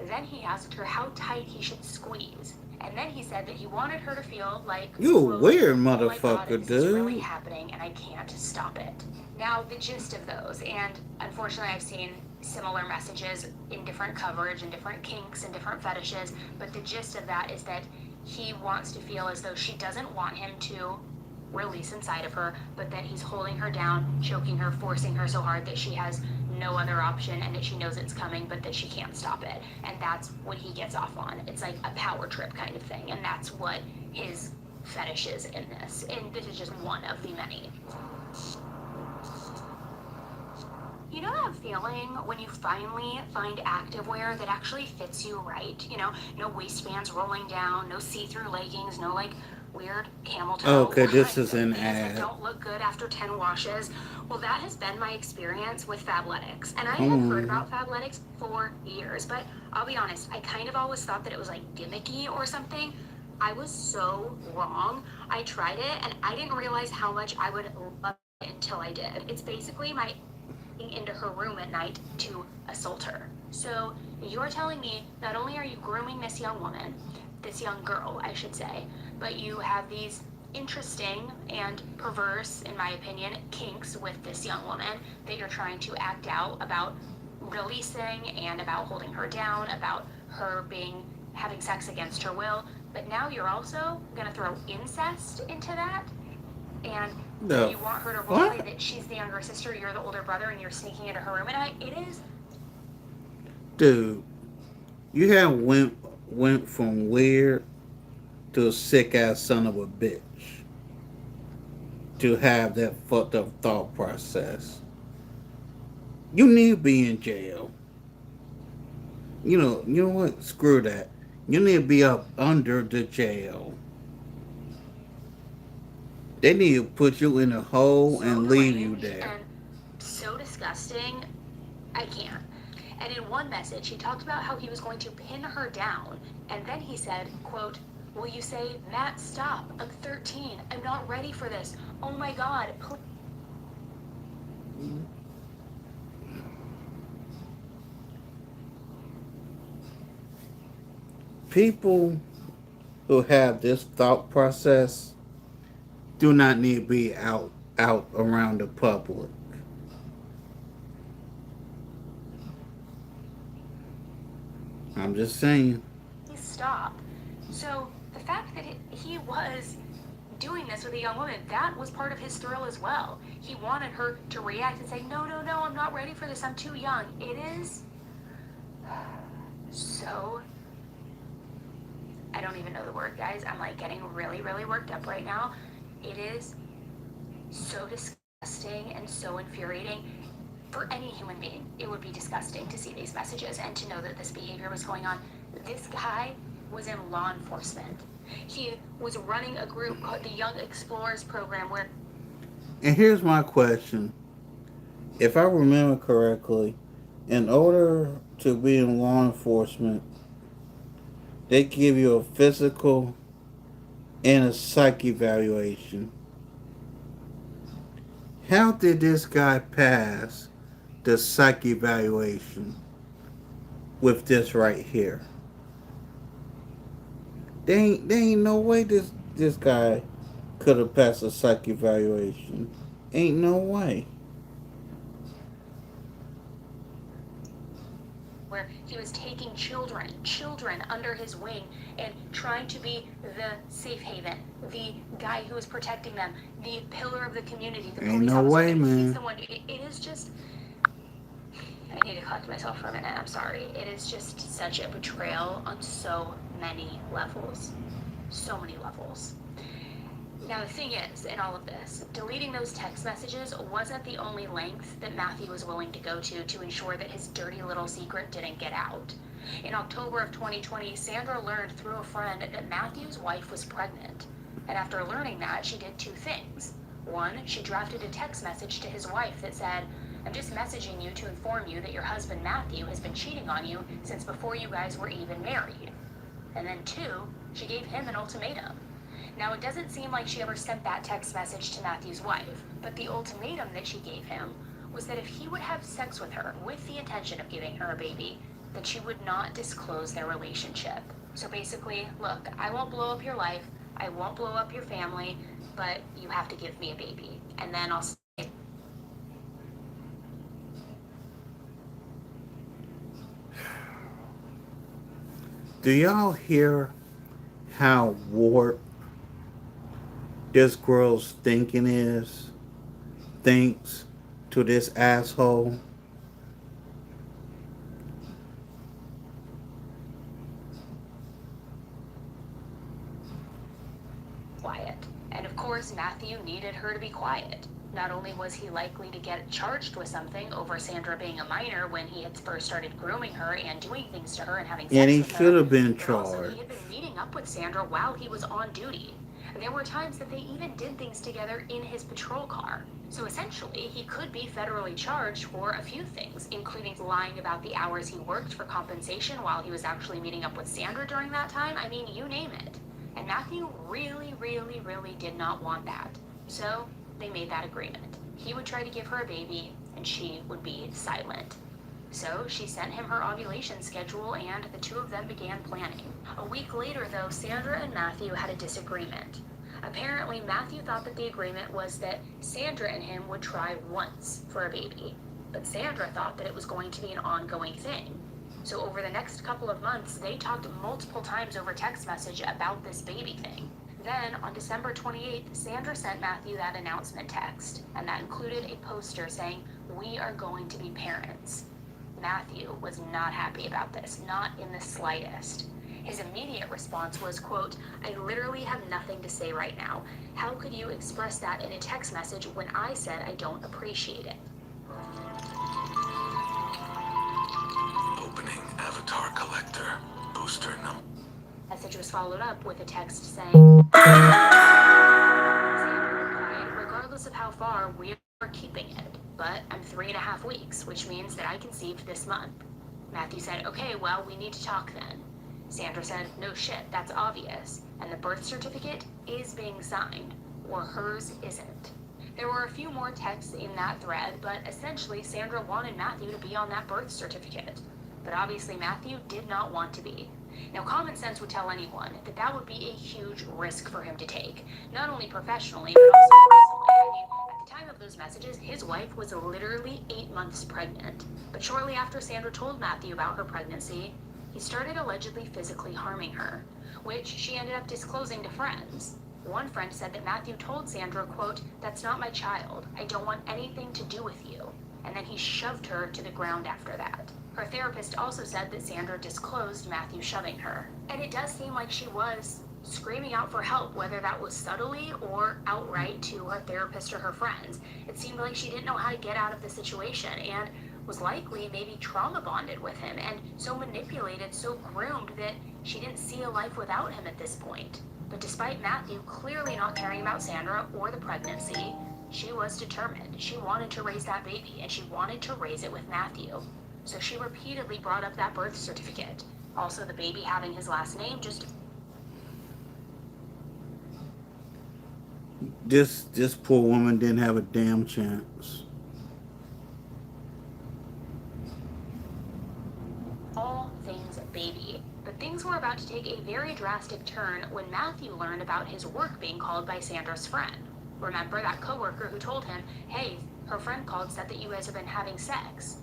Then he asked her how tight he should squeeze. And then he said that he wanted her to feel like, You a weird oh my God, motherfucker, this is really dude. happening and I can't stop it. Now, the gist of those, and unfortunately I've seen similar messages in different coverage and different kinks and different fetishes, but the gist of that is that he wants to feel as though she doesn't want him to release inside of her, but that he's holding her down, choking her, forcing her so hard that she has no other option and that she knows it's coming, but that she can't stop it. And that's what he gets off on. It's like a power trip kind of thing, and that's what his fetish is in this. And this is just one of the many. You know that feeling when you finally find activewear that actually fits you right? You know, no waistbands rolling down, no see-through leggings, no like weird camel toe. Okay, this is an things that ad. don't look good after 10 washes. Well, that has been my experience with Fabletics. And I Come had heard on. about Fabletics for years, but I'll be honest, I kind of always thought that it was like gimmicky or something. I was so wrong. I tried it and I didn't realize how much I would love it until I did. It's basically my into her room at night to assault her. So you're telling me not only are you grooming this young woman, this young girl, I should say, but you have these interesting and perverse, in my opinion, kinks with this young woman that you're trying to act out about releasing and about holding her down, about her having sex against her will. But now you're also gonna throw incest into that? And The you want her to roleplay what? that she's the younger sister, you're the older brother, and you're sneaking into her room at night. It is. Dude, you have went from weird to a sick ass son of a bitch to have that fucked up thought process. You need to be in jail. You know what? Screw that. You need to be up under the jail. They need to put you in a hole So and leave you deranged there. and so disgusting, I can't. And in one message, he talked about how he was going to pin her down. And then he said, quote, will you say, Matt, stop. I'm 13. I'm not ready for this. Oh my God. Please. People who have this thought process do not need to be out around the public. I'm just saying. Stop. So the fact that he was doing this with a young woman, that was part of his thrill as well. He wanted her to react and say, no, no, no, I'm not ready for this. I'm too young. It is so, I don't even know the word, guys. I'm like getting really, really worked up right now. It is so disgusting and so infuriating. For any human being, it would be disgusting to see these messages and to know that this behavior was going on. This guy was in law enforcement. He was running a group called the Young Explorers Program where. And here's my question. If I remember correctly, in order to be in law enforcement, they give you a physical and a psych evaluation. How did this guy pass the psych evaluation with this right here? There ain't no way this guy could have passed a psych evaluation. Ain't no way. Where He was taking children under his wing and trying to be the safe haven, the guy who was protecting them, the pillar of the community, the Ain't police no officer. way, He's man. the one. It is just. I need to collect myself for a minute. I'm sorry. It is just such a betrayal on so many levels. So many levels. Now, the thing is, in all of this, deleting those text messages wasn't the only length that Matthew was willing to go to ensure that his dirty little secret didn't get out. In October of 2020, Sandra learned through a friend that Matthew's wife was pregnant. And after learning that, she did two things. One, she drafted a text message to his wife that said, "I'm just messaging you to inform you that your husband Matthew has been cheating on you since before you guys were even married." And then two, she gave him an ultimatum. Now, it doesn't seem like she ever sent that text message to Matthew's wife, but the ultimatum that she gave him was that if he would have sex with her with the intention of giving her a baby, that she would not disclose their relationship. So basically, look, I won't blow up your life, I won't blow up your family, but you have to give me a baby. And then I'll say, Do y'all hear how warped this girl's thinking is? Thinks to this asshole? quiet. And of course, Matthew needed her to be quiet. Not only was he likely to get charged with something over Sandra being a minor when he had first started grooming her and doing things to her and having sex And he with her, should have been but also charged. he had been meeting up with Sandra while he was on duty. There were times that they even did things together in his patrol car. So essentially, he could be federally charged for a few things, including lying about the hours he worked for compensation while he was actually meeting up with Sandra during that time. I mean, you name it. And Matthew really, really, really did not want that. So they made that agreement. He would try to give her a baby, and she would be silent. So she sent him her ovulation schedule, and the two of them began planning. A week later, though, Sandra and Matthew had a disagreement. Apparently, Matthew thought that the agreement was that Sandra and him would try once for a baby, but Sandra thought that it was going to be an ongoing thing. So over the next couple of months, they talked multiple times over text message about this baby thing. Then, on December 28th, Sandra sent Matthew that announcement text, and that included a poster saying, "We are going to be parents." Matthew was not happy about this, not in the slightest. His immediate response was, quote, "I literally have nothing to say right now. How could you express that in a text message when I said I don't appreciate it?" Opening Avatar Collector. Booster number. Message was followed up with a text saying, "Regardless of how far, we're keeping it, but I'm 3.5 weeks, which means that I conceived this month." Matthew said, "Okay, well, we need to talk then." Sandra said, "No shit, that's obvious, and the birth certificate is being signed, or hers isn't." There were a few more texts in that thread, but essentially Sandra wanted Matthew to be on that birth certificate. But obviously Matthew did not want to be. Now, common sense would tell anyone that that would be a huge risk for him to take, not only professionally, but also personally. I mean, at the time of those messages, his wife was literally 8 months pregnant. But shortly after Sandra told Matthew about her pregnancy, he started allegedly physically harming her, which she ended up disclosing to friends. One friend said that Matthew told Sandra, quote, "That's not my child. I don't want anything to do with you." And then he shoved her to the ground after that. Her therapist also said that Sandra disclosed Matthew shoving her. And it does seem like she was screaming out for help, whether that was subtly or outright to her therapist or her friends. It seemed like she didn't know how to get out of the situation and was likely maybe trauma bonded with him and so manipulated, so groomed that she didn't see a life without him at this point. But despite Matthew clearly not caring about Sandra or the pregnancy, she was determined. She wanted to raise that baby, and she wanted to raise it with Matthew. So she repeatedly brought up that birth certificate. Also, the baby having his last name, just This poor woman didn't have a damn chance. all things baby. But things were about to take a very drastic turn when Matthew learned about his work being called by Sandra's friend. Remember that coworker who told him, "Hey, her friend called, said that you guys have been having sex."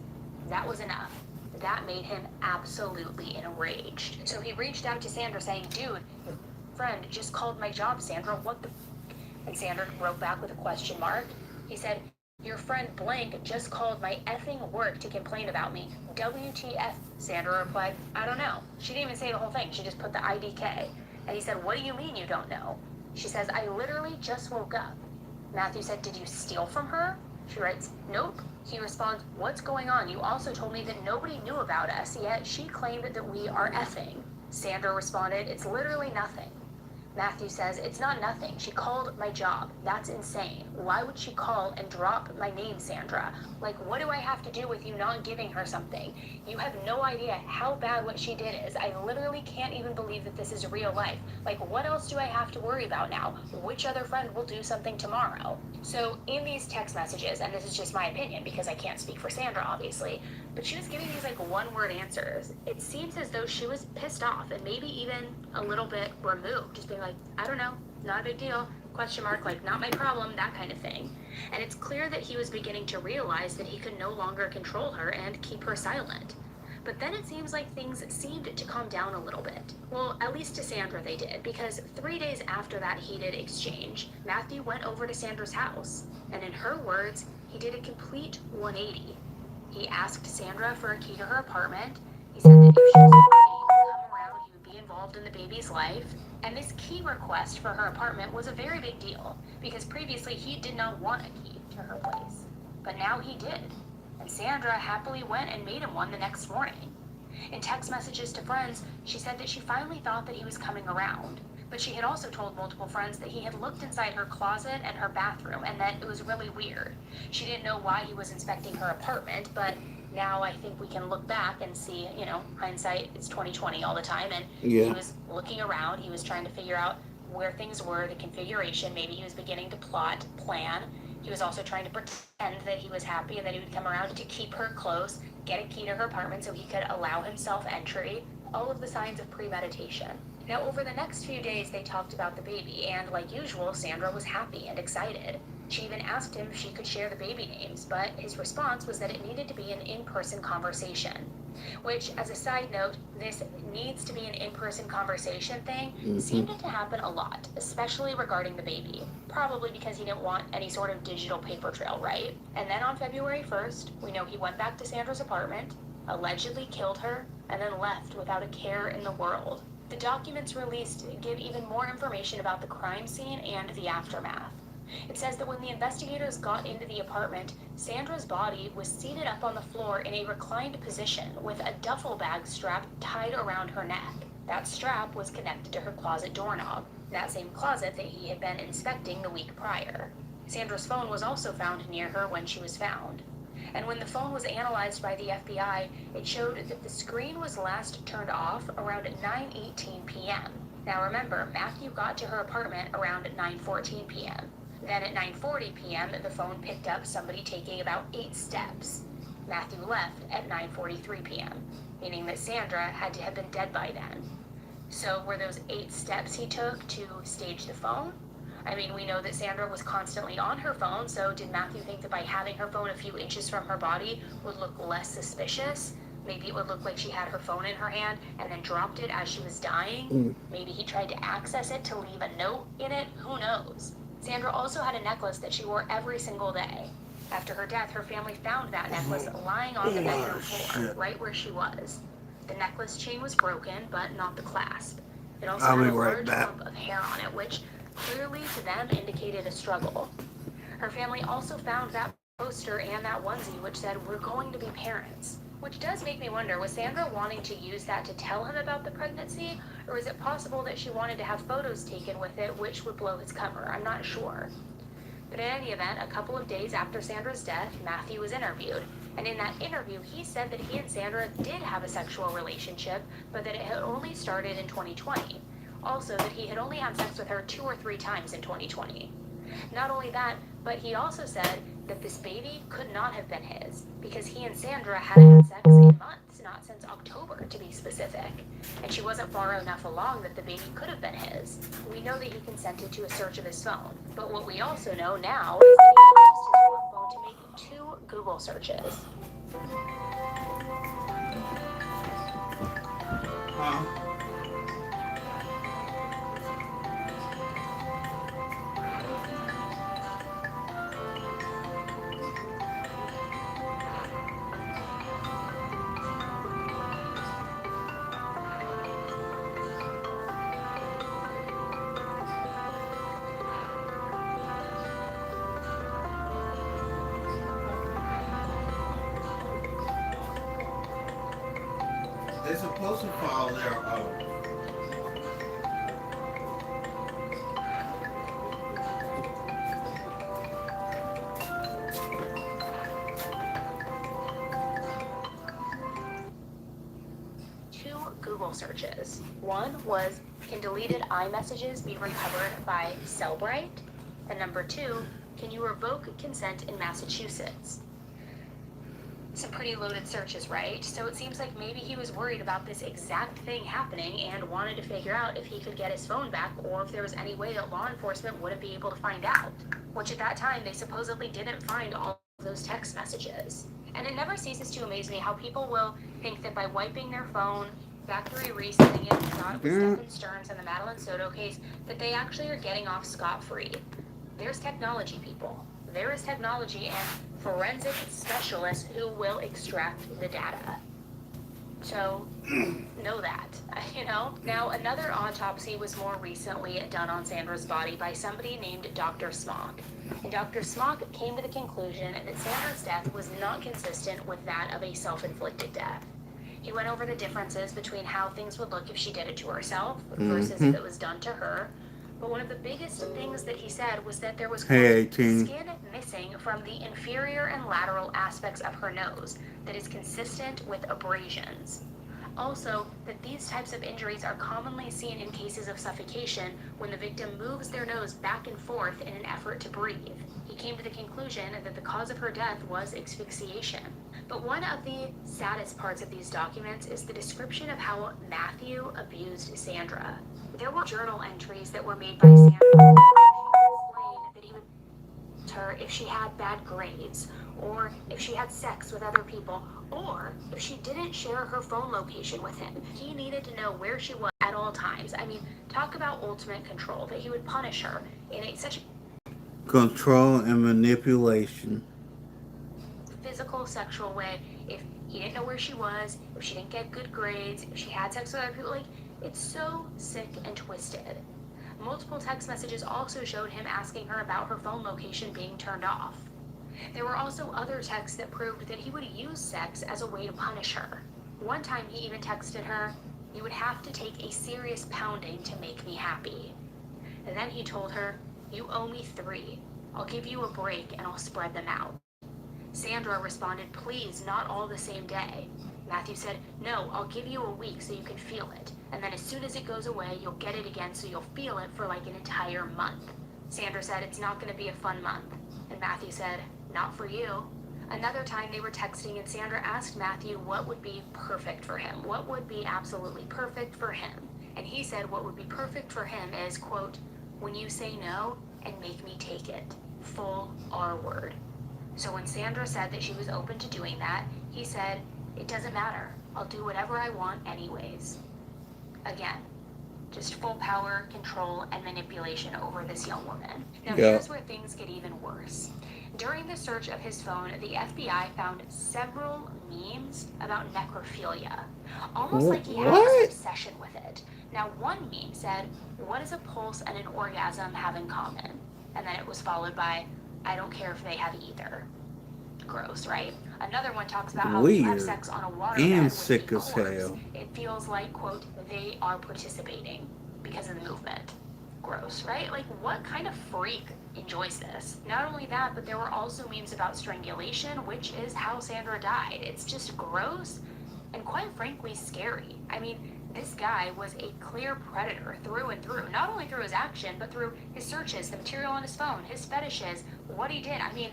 That was enough. That made him absolutely enraged. So he reached out to Sandra saying, dude, friend just called my job, Sandra, what the And Sandra wrote back with a question mark. He said, your friend blank just called my effing work to complain about me. WTF? Sandra replied, I don't know. She didn't even say the whole thing. She just put the IDK. And he said, what do you mean you don't know? She says, I literally just woke up. Matthew said, did you steal from her? She writes, nope. He responds, what's going on? You also told me that nobody knew about us, yet she claimed that we are effing. Sandra responded, it's literally nothing. Matthew says, it's not nothing. She called my job. That's insane. Why would she call and drop my name, Sandra? Like, what do I have to do with you not giving her something? You have no idea how bad what she did is. I literally can't even believe that this is real life. Like, what else do I have to worry about now? Which other friend will do something tomorrow? So in these text messages, and this is just my opinion because I can't speak for Sandra, obviously, but she was giving these like one-word answers. It seems as though she was pissed off and maybe even a little bit removed, just being like, I don't know, not a big deal, question mark, like not my problem, that kind of thing. And it's clear that he was beginning to realize that he could no longer control her and keep her silent. But then it seems like things seemed to calm down a little bit. Well, at least to Sandra they did, because 3 days after that heated exchange, Matthew went over to Sandra's house. And in her words, he did a complete 180. He asked Sandra for a key to her apartment. He said that if she was ready to come around, he would be involved in the baby's life. And this key request for her apartment was a very big deal, because previously he did not want a key to her place. But now he did. And Sandra happily went and made him one the next morning. In text messages to friends, she said that she finally thought that he was coming around. But she had also told multiple friends that he had looked inside her closet and her bathroom and that it was really weird. She didn't know why he was inspecting her apartment, but now I think we can look back and see, you know, hindsight is 20/20 all the time, and he was looking around, he was trying to figure out where things were, the configuration, maybe he was beginning to plot, plan. He was also trying to pretend that he was happy and that he would come around to keep her close, get a key to her apartment so he could allow himself entry. All of the signs of premeditation. Now, over the next few days, they talked about the baby, and like usual, Sandra was happy and excited. She even asked him if she could share the baby names, but his response was that it needed to be an in-person conversation. Which, as a side note, this needs to be an in-person conversation thing seemed to happen a lot, especially regarding the baby. Probably because he didn't want any sort of digital paper trail, right? And then on February 1st, we know he went back to Sandra's apartment, allegedly killed her, and then left without a care in the world. The documents released give even more information about the crime scene and the aftermath. It says that when the investigators got into the apartment, Sandra's body was seated up on the floor in a reclined position with a duffel bag strap tied around her neck. That strap was connected to her closet doorknob, that same closet that he had been inspecting the week prior. Sandra's phone was also found near her when she was found. And when the phone was analyzed by the FBI, it showed that the screen was last turned off around 9:18 p.m. Now remember, Matthew got to her apartment around 9:14 p.m. Then at 9:40 p.m., the phone picked up somebody taking about 8 steps. Matthew left at 9:43 p.m., meaning that Sandra had to have been dead by then. So were those 8 steps he took to stage the phone? I mean, we know that Sandra was constantly on her phone, so did Matthew think that by having her phone a few inches from her body would look less suspicious? Maybe it would look like she had her phone in her hand and then dropped it as she was dying? Maybe he tried to access it to leave a note in it? Who knows? Sandra also had a necklace that she wore every single day. After her death, her family found that necklace lying on the bedroom floor, right where she was. The necklace chain was broken, but not the clasp. It also had a large clump of hair on it, which clearly to them indicated a struggle. Her family also found that poster and that onesie which said, "We're going to be parents." Which does make me wonder, was Sandra wanting to use that to tell him about the pregnancy, or is it possible that she wanted to have photos taken with it which would blow his cover? I'm not sure. But in any event, a couple of days after Sandra's death, Matthew was interviewed. And in that interview, he said that he and Sandra did have a sexual relationship, but that it had only started in 2020. Also, that he had only had sex with her 2 or 3 times in 2020. Not only that, but he also said that this baby could not have been his, because he and Sandra hadn't had sex in months, not since October to be specific. And she wasn't far enough along that the baby could have been his. We know that he consented to a search of his phone, but what we also know now is that he used his work phone to make 2 Google searches. Huh? They're supposed to follow their Two Google searches. One was, can deleted iMessages be recovered by Cellbrite? And number two, can you revoke consent in Massachusetts? Some pretty loaded searches, right? So it seems like maybe he was worried about this exact thing happening and wanted to figure out if he could get his phone back or if there was any way that law enforcement wouldn't be able to find out. Which at that time, they supposedly didn't find all of those text messages. And it never ceases to amaze me how people will think that by wiping their phone, factory resetting it, thought it was Stephen Stearns and the Madeline Soto case, that they actually are getting off scot-free. There's technology, people. There is technology and forensic specialists who will extract the data. So, know that, you know? Now, another autopsy was more recently done on Sandra's body by somebody named Dr. Smock. And Dr. Smock came to the conclusion that Sandra's death was not consistent with that of a self-inflicted death. He went over the differences between how things would look if she did it to herself versus if it was done to her. But one of the biggest things that he said was that there was skin missing from the inferior and lateral aspects of her nose that is consistent with abrasions. Also, that these types of injuries are commonly seen in cases of suffocation when the victim moves their nose back and forth in an effort to breathe. He came to the conclusion that the cause of her death was asphyxiation. But one of the saddest parts of these documents is the description of how Matthew abused Sandra. There were journal entries that were made by Sandra that he would tell her if she had bad grades, or if she had sex with other people, or if she didn't share her phone location with him. He needed to know where she was at all times. I mean, talk about ultimate control, that he would punish her in such control and manipulation. Physical, sexual way. If he didn't know where she was, if she didn't get good grades, if she had sex with other people, like, it's so sick and twisted. Multiple text messages also showed him asking her about her phone location being turned off. There were also other texts that proved that he would use sex as a way to punish her. One time he even texted her, "You would have to take a serious pounding to make me happy." And then he told her, "You owe me 3. I'll give you a break and I'll spread them out." Sandra responded, "Please, not all the same day." Matthew said, "No, I'll give you a week so you can feel it. And then as soon as it goes away, you'll get it again so you'll feel it for like an entire month." Sandra said, "It's not going to be a fun month." And Matthew said, "Not for you." Another time they were texting and Sandra asked Matthew what would be perfect for him. What would be absolutely perfect for him? And he said what would be perfect for him is, quote, "When you say no and make me take it." Full R word. So when Sandra said that she was open to doing that, he said, "It doesn't matter. I'll do whatever I want anyways." Again, just full power, control, and manipulation over this young woman. Now here's where things get even worse. During the search of his phone, the FBI found several memes about necrophilia. Almost like he had this obsession with it. Now one meme said, "What does a pulse and an orgasm have in common?" And then it was followed by, "I don't care if they have either." Gross, right? Another one talks about how you have sex on a waterbed with sick a as corpse. hell. It feels like, quote, "they are participating" because of the movement. Gross, right? Like, what kind of freak enjoys this? Not only that, but there were also memes about strangulation, which is how Sandra died. It's just gross and quite frankly scary. I mean, this guy was a clear predator through and through, not only through his action, but through his searches, the material on his phone, his fetishes, what he did. I mean,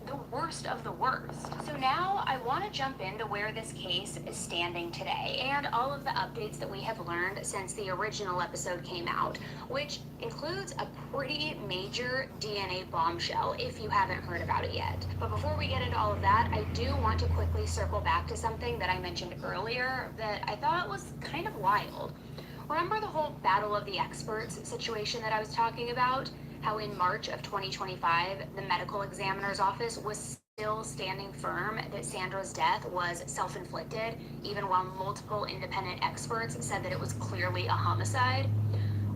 the worst of the worst. So now I want to jump into where this case is standing today and all of the updates that we have learned since the original episode came out, which includes a pretty major DNA bombshell if you haven't heard about it yet. But before we get into all of that, I do want to quickly circle back to something that I mentioned earlier that I thought was kind of wild. Remember the whole Battle of the Experts situation that I was talking about? How in March of 2025, the medical examiner's office was still standing firm that Sandra's death was self-inflicted, even while multiple independent experts said that it was clearly a homicide?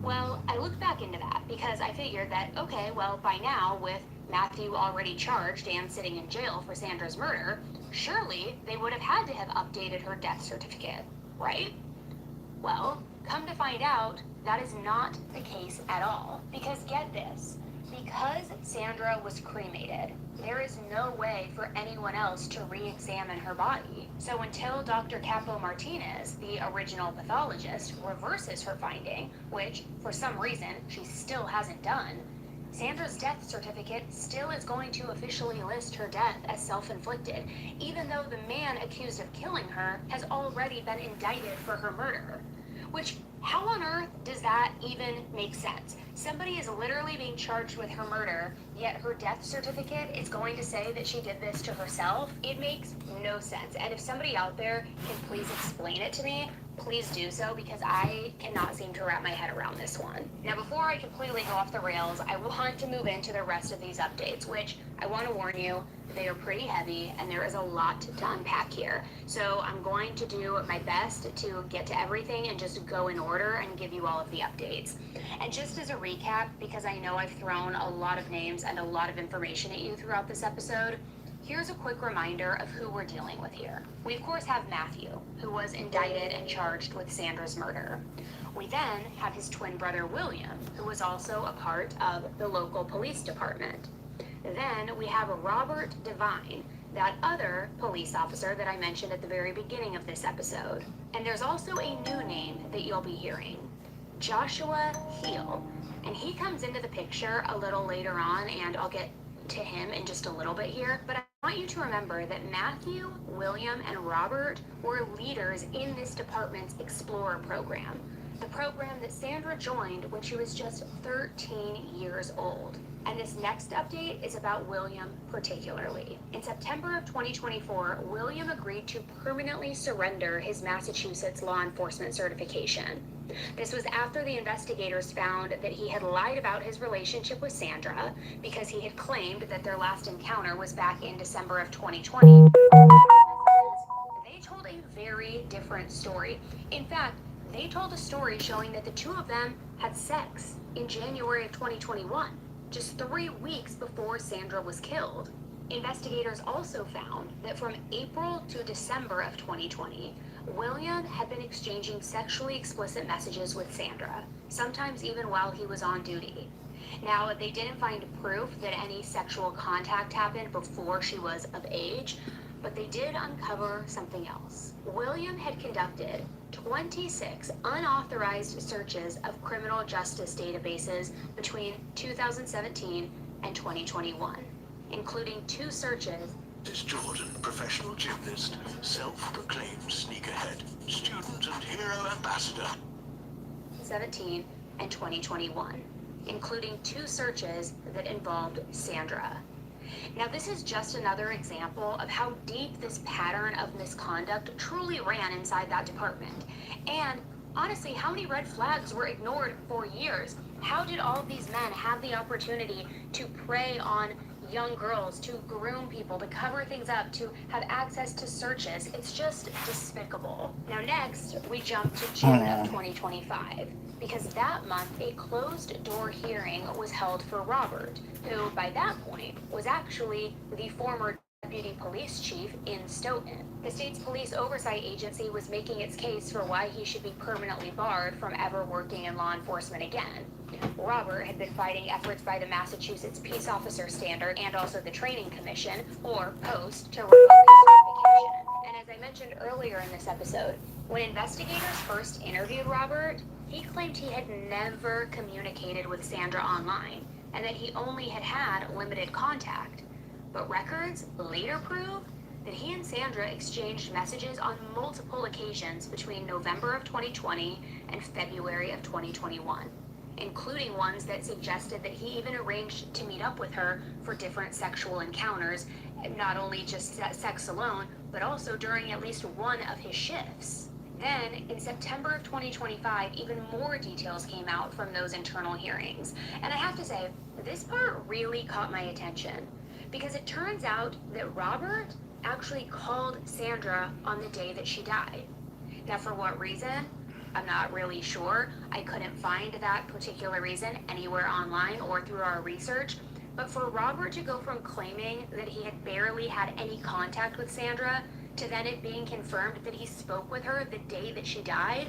Well, I looked back into that because I figured that, okay, well, by now, with Matthew already charged and sitting in jail for Sandra's murder, surely they would have had to have updated her death certificate, right? Well, come to find out, that is not the case at all. Because get this, because Sandra was cremated, there is no way for anyone else to re-examine her body. So until Dr. Capo Martinez, the original pathologist, reverses her finding, which for some reason she still hasn't done, Sandra's death certificate still is going to officially list her death as self-inflicted, even though the man accused of killing her has already been indicted for her murder. Which, how on earth does that even make sense? Somebody is literally being charged with her murder, yet her death certificate is going to say that she did this to herself? It makes no sense. And if somebody out there can please explain it to me, please do so, because I cannot seem to wrap my head around this one. Now, before I completely go off the rails, I want to move into the rest of these updates, which I want to warn you, they are pretty heavy and there is a lot to unpack here. So I'm going to do my best to get to everything and just go in order and give you all of the updates. And just as a recap, because I know I've thrown a lot of names and a lot of information at you throughout this episode, here's a quick reminder of who we're dealing with here. We of course have Matthew, who was indicted and charged with Sandra's murder. We then have his twin brother William, who was also a part of the local police department. Then we have Robert Devine, that other police officer that I mentioned at the very beginning of this episode. And there's also a new name that you'll be hearing, Joshua Heel. And he comes into the picture a little later on, and I'll get to him in just a little bit here. But I want you to remember that Matthew, William, and Robert were leaders in this department's Explorer program, the program that Sandra joined when she was just 13 years old. And this next update is about William particularly. In September of 2024, William agreed to permanently surrender his Massachusetts law enforcement certification. This was after the investigators found that he had lied about his relationship with Sandra because he had claimed that their last encounter was back in December of 2020. They told a very different story. In fact, they told a story showing that the two of them had sex in January of 2021. Just 3 weeks before Sandra was killed. Investigators also found that from April to December of 2020, William had been exchanging sexually explicit messages with Sandra, sometimes even while he was on duty. Now, they didn't find proof that any sexual contact happened before she was of age, but they did uncover something else. William had conducted 26 unauthorized searches of criminal justice databases between 2017 and 2021, including 2 searches. This Jordan, professional gymnast, self-proclaimed sneakerhead, student and hero ambassador. 17 and 2021, including 2 searches that involved Sandra. Now, this is just another example of how deep this pattern of misconduct truly ran inside that department. And honestly, how many red flags were ignored for years? How did all of these men have the opportunity to prey on young girls, to groom people, to cover things up, to have access to searches? It's just despicable. Now next, we jump to June of 2025, because that month a closed-door hearing was held for Robert, who by that point was actually the former deputy police chief in Stoughton. The state's police oversight agency was making its case for why he should be permanently barred from ever working in law enforcement again. Robert had been fighting efforts by the Massachusetts Peace Officer Standard and also the Training Commission, or POST, to revoke his certification. And as I mentioned earlier in this episode, when investigators first interviewed Robert, he claimed he had never communicated with Sandra online, and that he only had had limited contact. But records later prove that he and Sandra exchanged messages on multiple occasions between November of 2020 and February of 2021, including ones that suggested that he even arranged to meet up with her for different sexual encounters, not only just sex alone, but also during at least one of his shifts. Then, in September of 2025, even more details came out from those internal hearings. And I have to say, this part really caught my attention, because it turns out that Robert actually called Sandra on the day that she died. Now, for what reason? I'm not really sure. I couldn't find that particular reason anywhere online or through our research. But for Robert to go from claiming that he had barely had any contact with Sandra to then it being confirmed that he spoke with her the day that she died,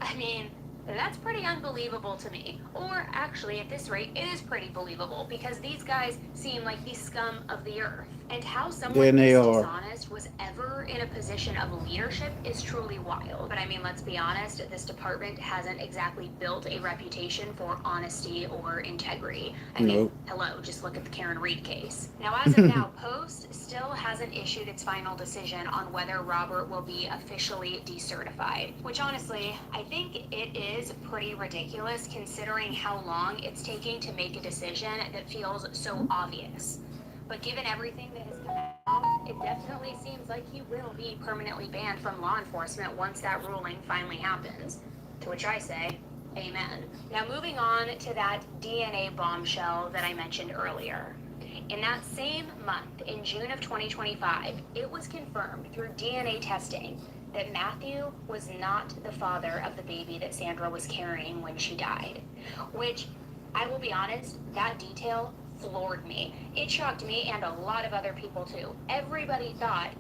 I mean, that's pretty unbelievable to me. Or actually, at this rate, it is pretty believable, because these guys seem like the scum of the earth. And how someone Then they this are. dishonest was ever in a position of leadership is truly wild. But I mean, let's be honest, this department hasn't exactly built a reputation for honesty or integrity. I mean, Nope. hello, just look at the Karen Reed case. Now, as of now, Post still hasn't issued its final decision on whether Robert will be officially decertified, which honestly, I think it is pretty ridiculous considering how long it's taking to make a decision that feels so obvious. But given everything that has come out, it definitely seems like he will be permanently banned from law enforcement once that ruling finally happens. To which I say, amen. Now, moving on to that DNA bombshell that I mentioned earlier. In that same month, in June of 2025, it was confirmed through DNA testing that Matthew was not the father of the baby that Sandra was carrying when she died. Which, I will be honest, that detail floored me. It shocked me and a lot of other people too. Everybody thought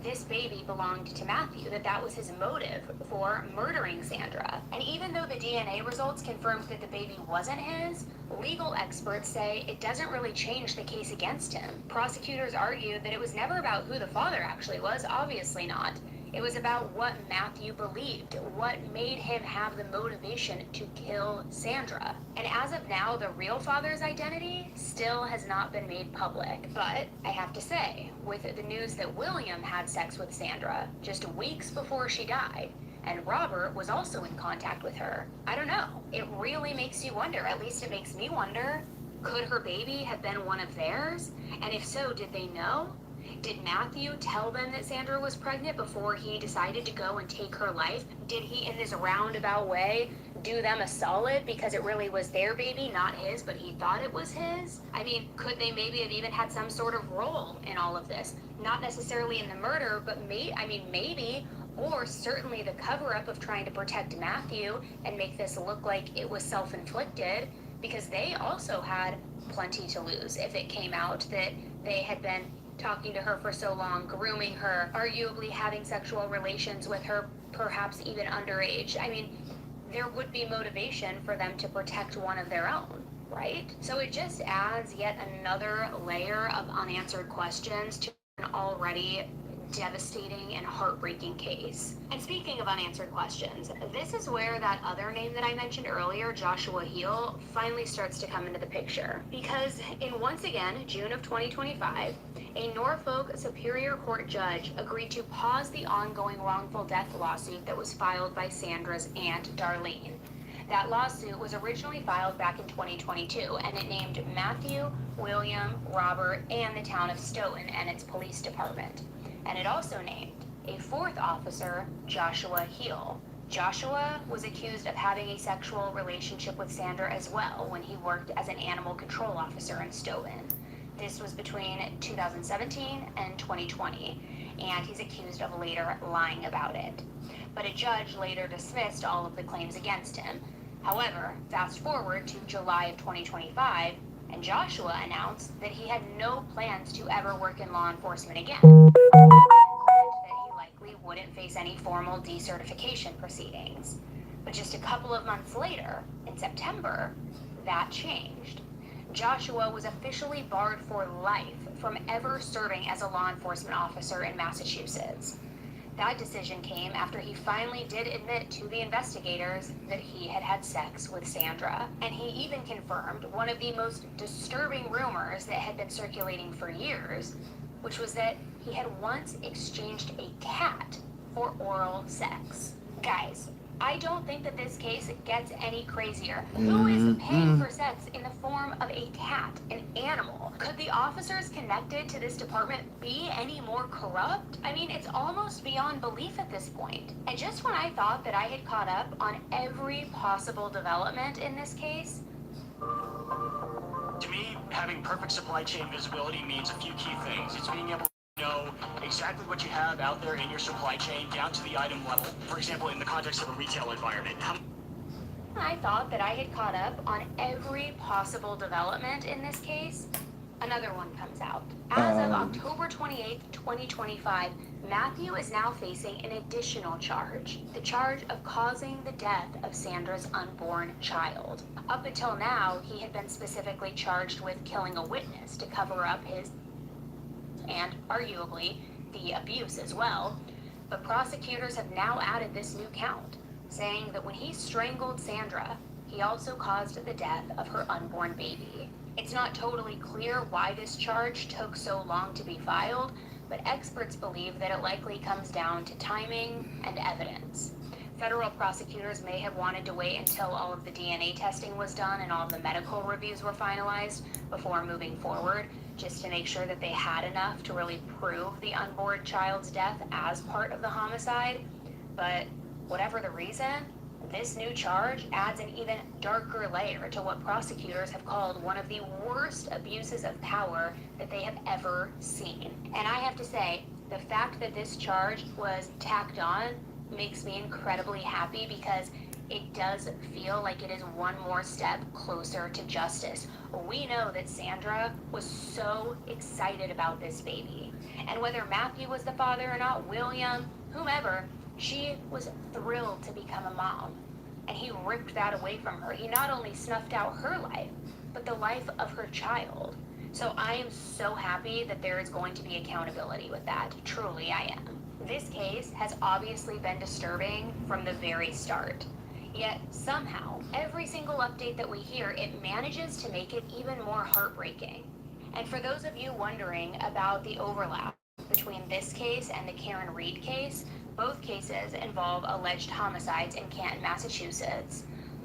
this baby belonged to Matthew, that was his motive for murdering Sandra. And even though the DNA results confirmed that the baby wasn't his, legal experts say it doesn't really change the case against him. Prosecutors argued that it was never about who the father actually was, obviously not. It was about what Matthew believed, what made him have the motivation to kill Sandra. And as of now, the real father's identity still has not been made public. But I have to say, with the news that William had sex with Sandra just weeks before she died, and Robert was also in contact with her, I don't know. It really makes you wonder, at least it makes me wonder, could her baby have been one of theirs? And if so, did they know? Did Matthew tell them that Sandra was pregnant before he decided to go and take her life? Did he, in this roundabout way, do them a solid because it really was their baby, not his, but he thought it was his? I mean, could they maybe have even had some sort of role in all of this? Not necessarily in the murder, but maybe, or certainly the cover-up of trying to protect Matthew and make this look like it was self-inflicted, because they also had plenty to lose if it came out that they had been talking to her for so long, grooming her, arguably having sexual relations with her, perhaps even underage. I mean, there would be motivation for them to protect one of their own, right? So it just adds yet another layer of unanswered questions to an already devastating and heartbreaking case. And speaking of unanswered questions, this is where that other name that I mentioned earlier, Joshua Heel, finally starts to come into the picture. Because in once again, June of 2025, a Norfolk Superior Court judge agreed to pause the ongoing wrongful death lawsuit that was filed by Sandra's aunt, Darlene. That lawsuit was originally filed back in 2022, and it named Matthew, William, Robert, and the town of Stoughton and its police department. And it also named a fourth officer, Joshua Heel. Joshua was accused of having a sexual relationship with Sandra as well when he worked as an animal control officer in Stoughton. This was between 2017 and 2020, and he's accused of later lying about it. But a judge later dismissed all of the claims against him. However, fast forward to July of 2025, and Joshua announced that he had no plans to ever work in law enforcement again. That he likely wouldn't face any formal decertification proceedings. But just a couple of months later, in September, that changed. Joshua was officially barred for life from ever serving as a law enforcement officer in Massachusetts. That decision came after he finally did admit to the investigators that he had had sex with Sandra. And he even confirmed one of the most disturbing rumors that had been circulating for years, which was that he had once exchanged a cat for oral sex. Guys, I don't think that this case gets any crazier. Who is paying for sex in the form of a cat, an animal? Could the officers connected to this department be any more corrupt? I mean, it's almost beyond belief at this point. And just when I thought that I had caught up on every possible development in this case, to me, having perfect supply chain visibility means a few key things. It's being able to know exactly what you have out there in your supply chain down to the item level. For example, in the context of a retail environment. I thought that I had caught up on every possible development in this case, another one comes out. As of October 28th, 2025, Matthew is now facing an additional charge, the charge of causing the death of Sandra's unborn child. Up until now, he had been specifically charged with killing a witness to cover up his, and arguably, the abuse as well. But prosecutors have now added this new count, saying that when he strangled Sandra, he also caused the death of her unborn baby. It's not totally clear why this charge took so long to be filed, but experts believe that it likely comes down to timing and evidence. Federal prosecutors may have wanted to wait until all of the DNA testing was done and all of the medical reviews were finalized before moving forward, just to make sure that they had enough to really prove the unborn child's death as part of the homicide. But whatever the reason, this new charge adds an even darker layer to what prosecutors have called one of the worst abuses of power that they have ever seen. And I have to say, the fact that this charge was tacked on makes me incredibly happy, because it does feel like it is one more step closer to justice. We know that Sandra was so excited about this baby. And whether Matthew was the father or not, William, whomever, she was thrilled to become a mom. And he ripped that away from her. He not only snuffed out her life, but the life of her child. So I am so happy that there is going to be accountability with that. Truly, I am. This case has obviously been disturbing from the very start. Yet somehow, every single update that we hear, it manages to make it even more heartbreaking. And for those of you wondering about the overlap between this case and the Karen Reed case, both cases involve alleged homicides in Canton, Massachusetts.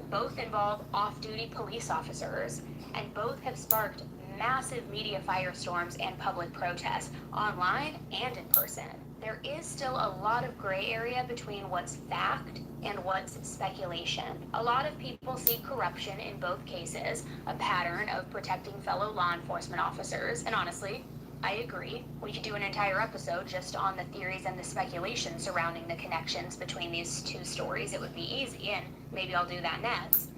Both involve off-duty police officers, and both have sparked massive media firestorms and public protests, online and in person. There is still a lot of gray area between what's fact and what's speculation. A lot of people see corruption in both cases, a pattern of protecting fellow law enforcement officers, and honestly, I agree. We could do an entire episode just on the theories and the speculation surrounding the connections between these two stories. It would be easy, and maybe I'll do that next.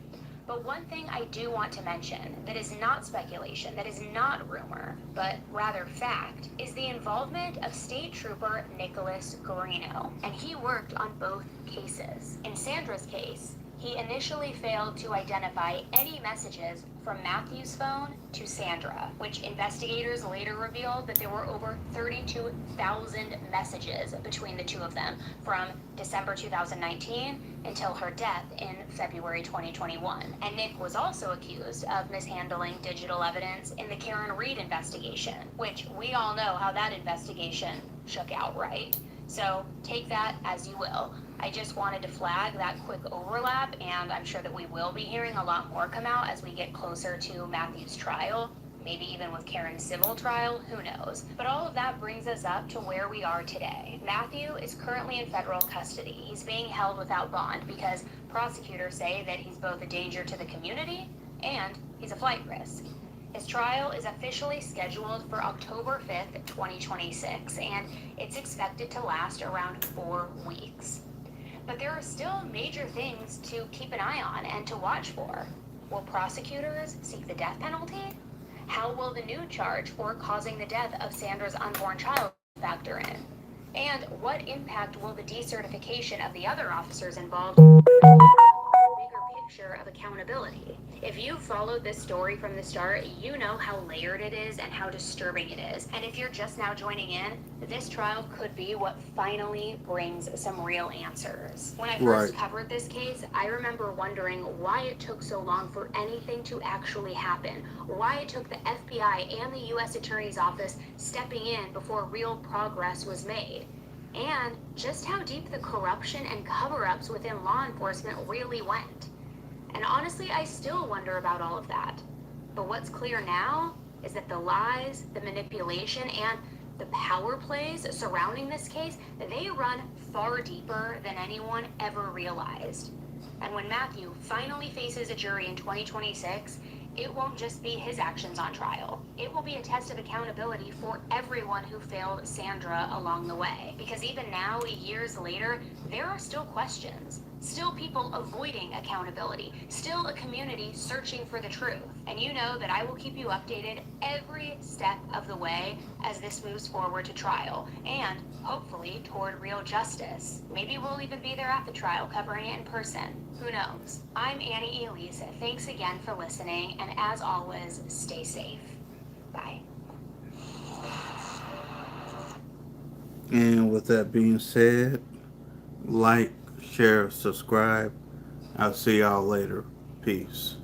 But one thing I do want to mention that is not speculation, that is not rumor, but rather fact, is the involvement of State Trooper Nicholas Guarino, and he worked on both cases. In Sandra's case, he initially failed to identify any messages from Matthew's phone to Sandra, which investigators later revealed that there were over 32,000 messages between the two of them from December 2019 until her death in February 2021. And Nick was also accused of mishandling digital evidence in the Karen Reed investigation, which we all know how that investigation shook out, right? So take that as you will. I just wanted to flag that quick overlap, and I'm sure that we will be hearing a lot more come out as we get closer to Matthew's trial, maybe even with Karen's civil trial, who knows. But all of that brings us up to where we are today. Matthew is currently in federal custody. He's being held without bond because prosecutors say that he's both a danger to the community and he's a flight risk. His trial is officially scheduled for October 5th, 2026, and it's expected to last around 4 weeks. But there are still major things to keep an eye on and to watch for. Will prosecutors seek the death penalty? How will the new charge for causing the death of Sandra's unborn child factor in? And what impact will the decertification of the other officers involved have on the bigger architecture of accountability. If you've followed this story from the start, you know how layered it is and how disturbing it is. And if you're just now joining in, this trial could be what finally brings some real answers. When I first covered this case, I remember wondering why it took so long for anything to actually happen, why it took the FBI and the U.S. Attorney's Office stepping in before real progress was made, and just how deep the corruption and cover-ups within law enforcement really went. And honestly, I still wonder about all of that. But what's clear now is that the lies, the manipulation, and the power plays surrounding this case, they run far deeper than anyone ever realized. And when Matthew finally faces a jury in 2026, it won't just be his actions on trial. It will be a test of accountability for everyone who failed Sandra along the way. Because even now, years later, there are still questions. Still people avoiding accountability. Still a community searching for the truth. And you know that I will keep you updated every step of the way as this moves forward to trial. And hopefully toward real justice. Maybe we'll even be there at the trial covering it in person. Who knows? I'm Annie Elise. Thanks again for listening. And as always, stay safe. Bye. And with that being said, like, share, subscribe. I'll see y'all later. Peace.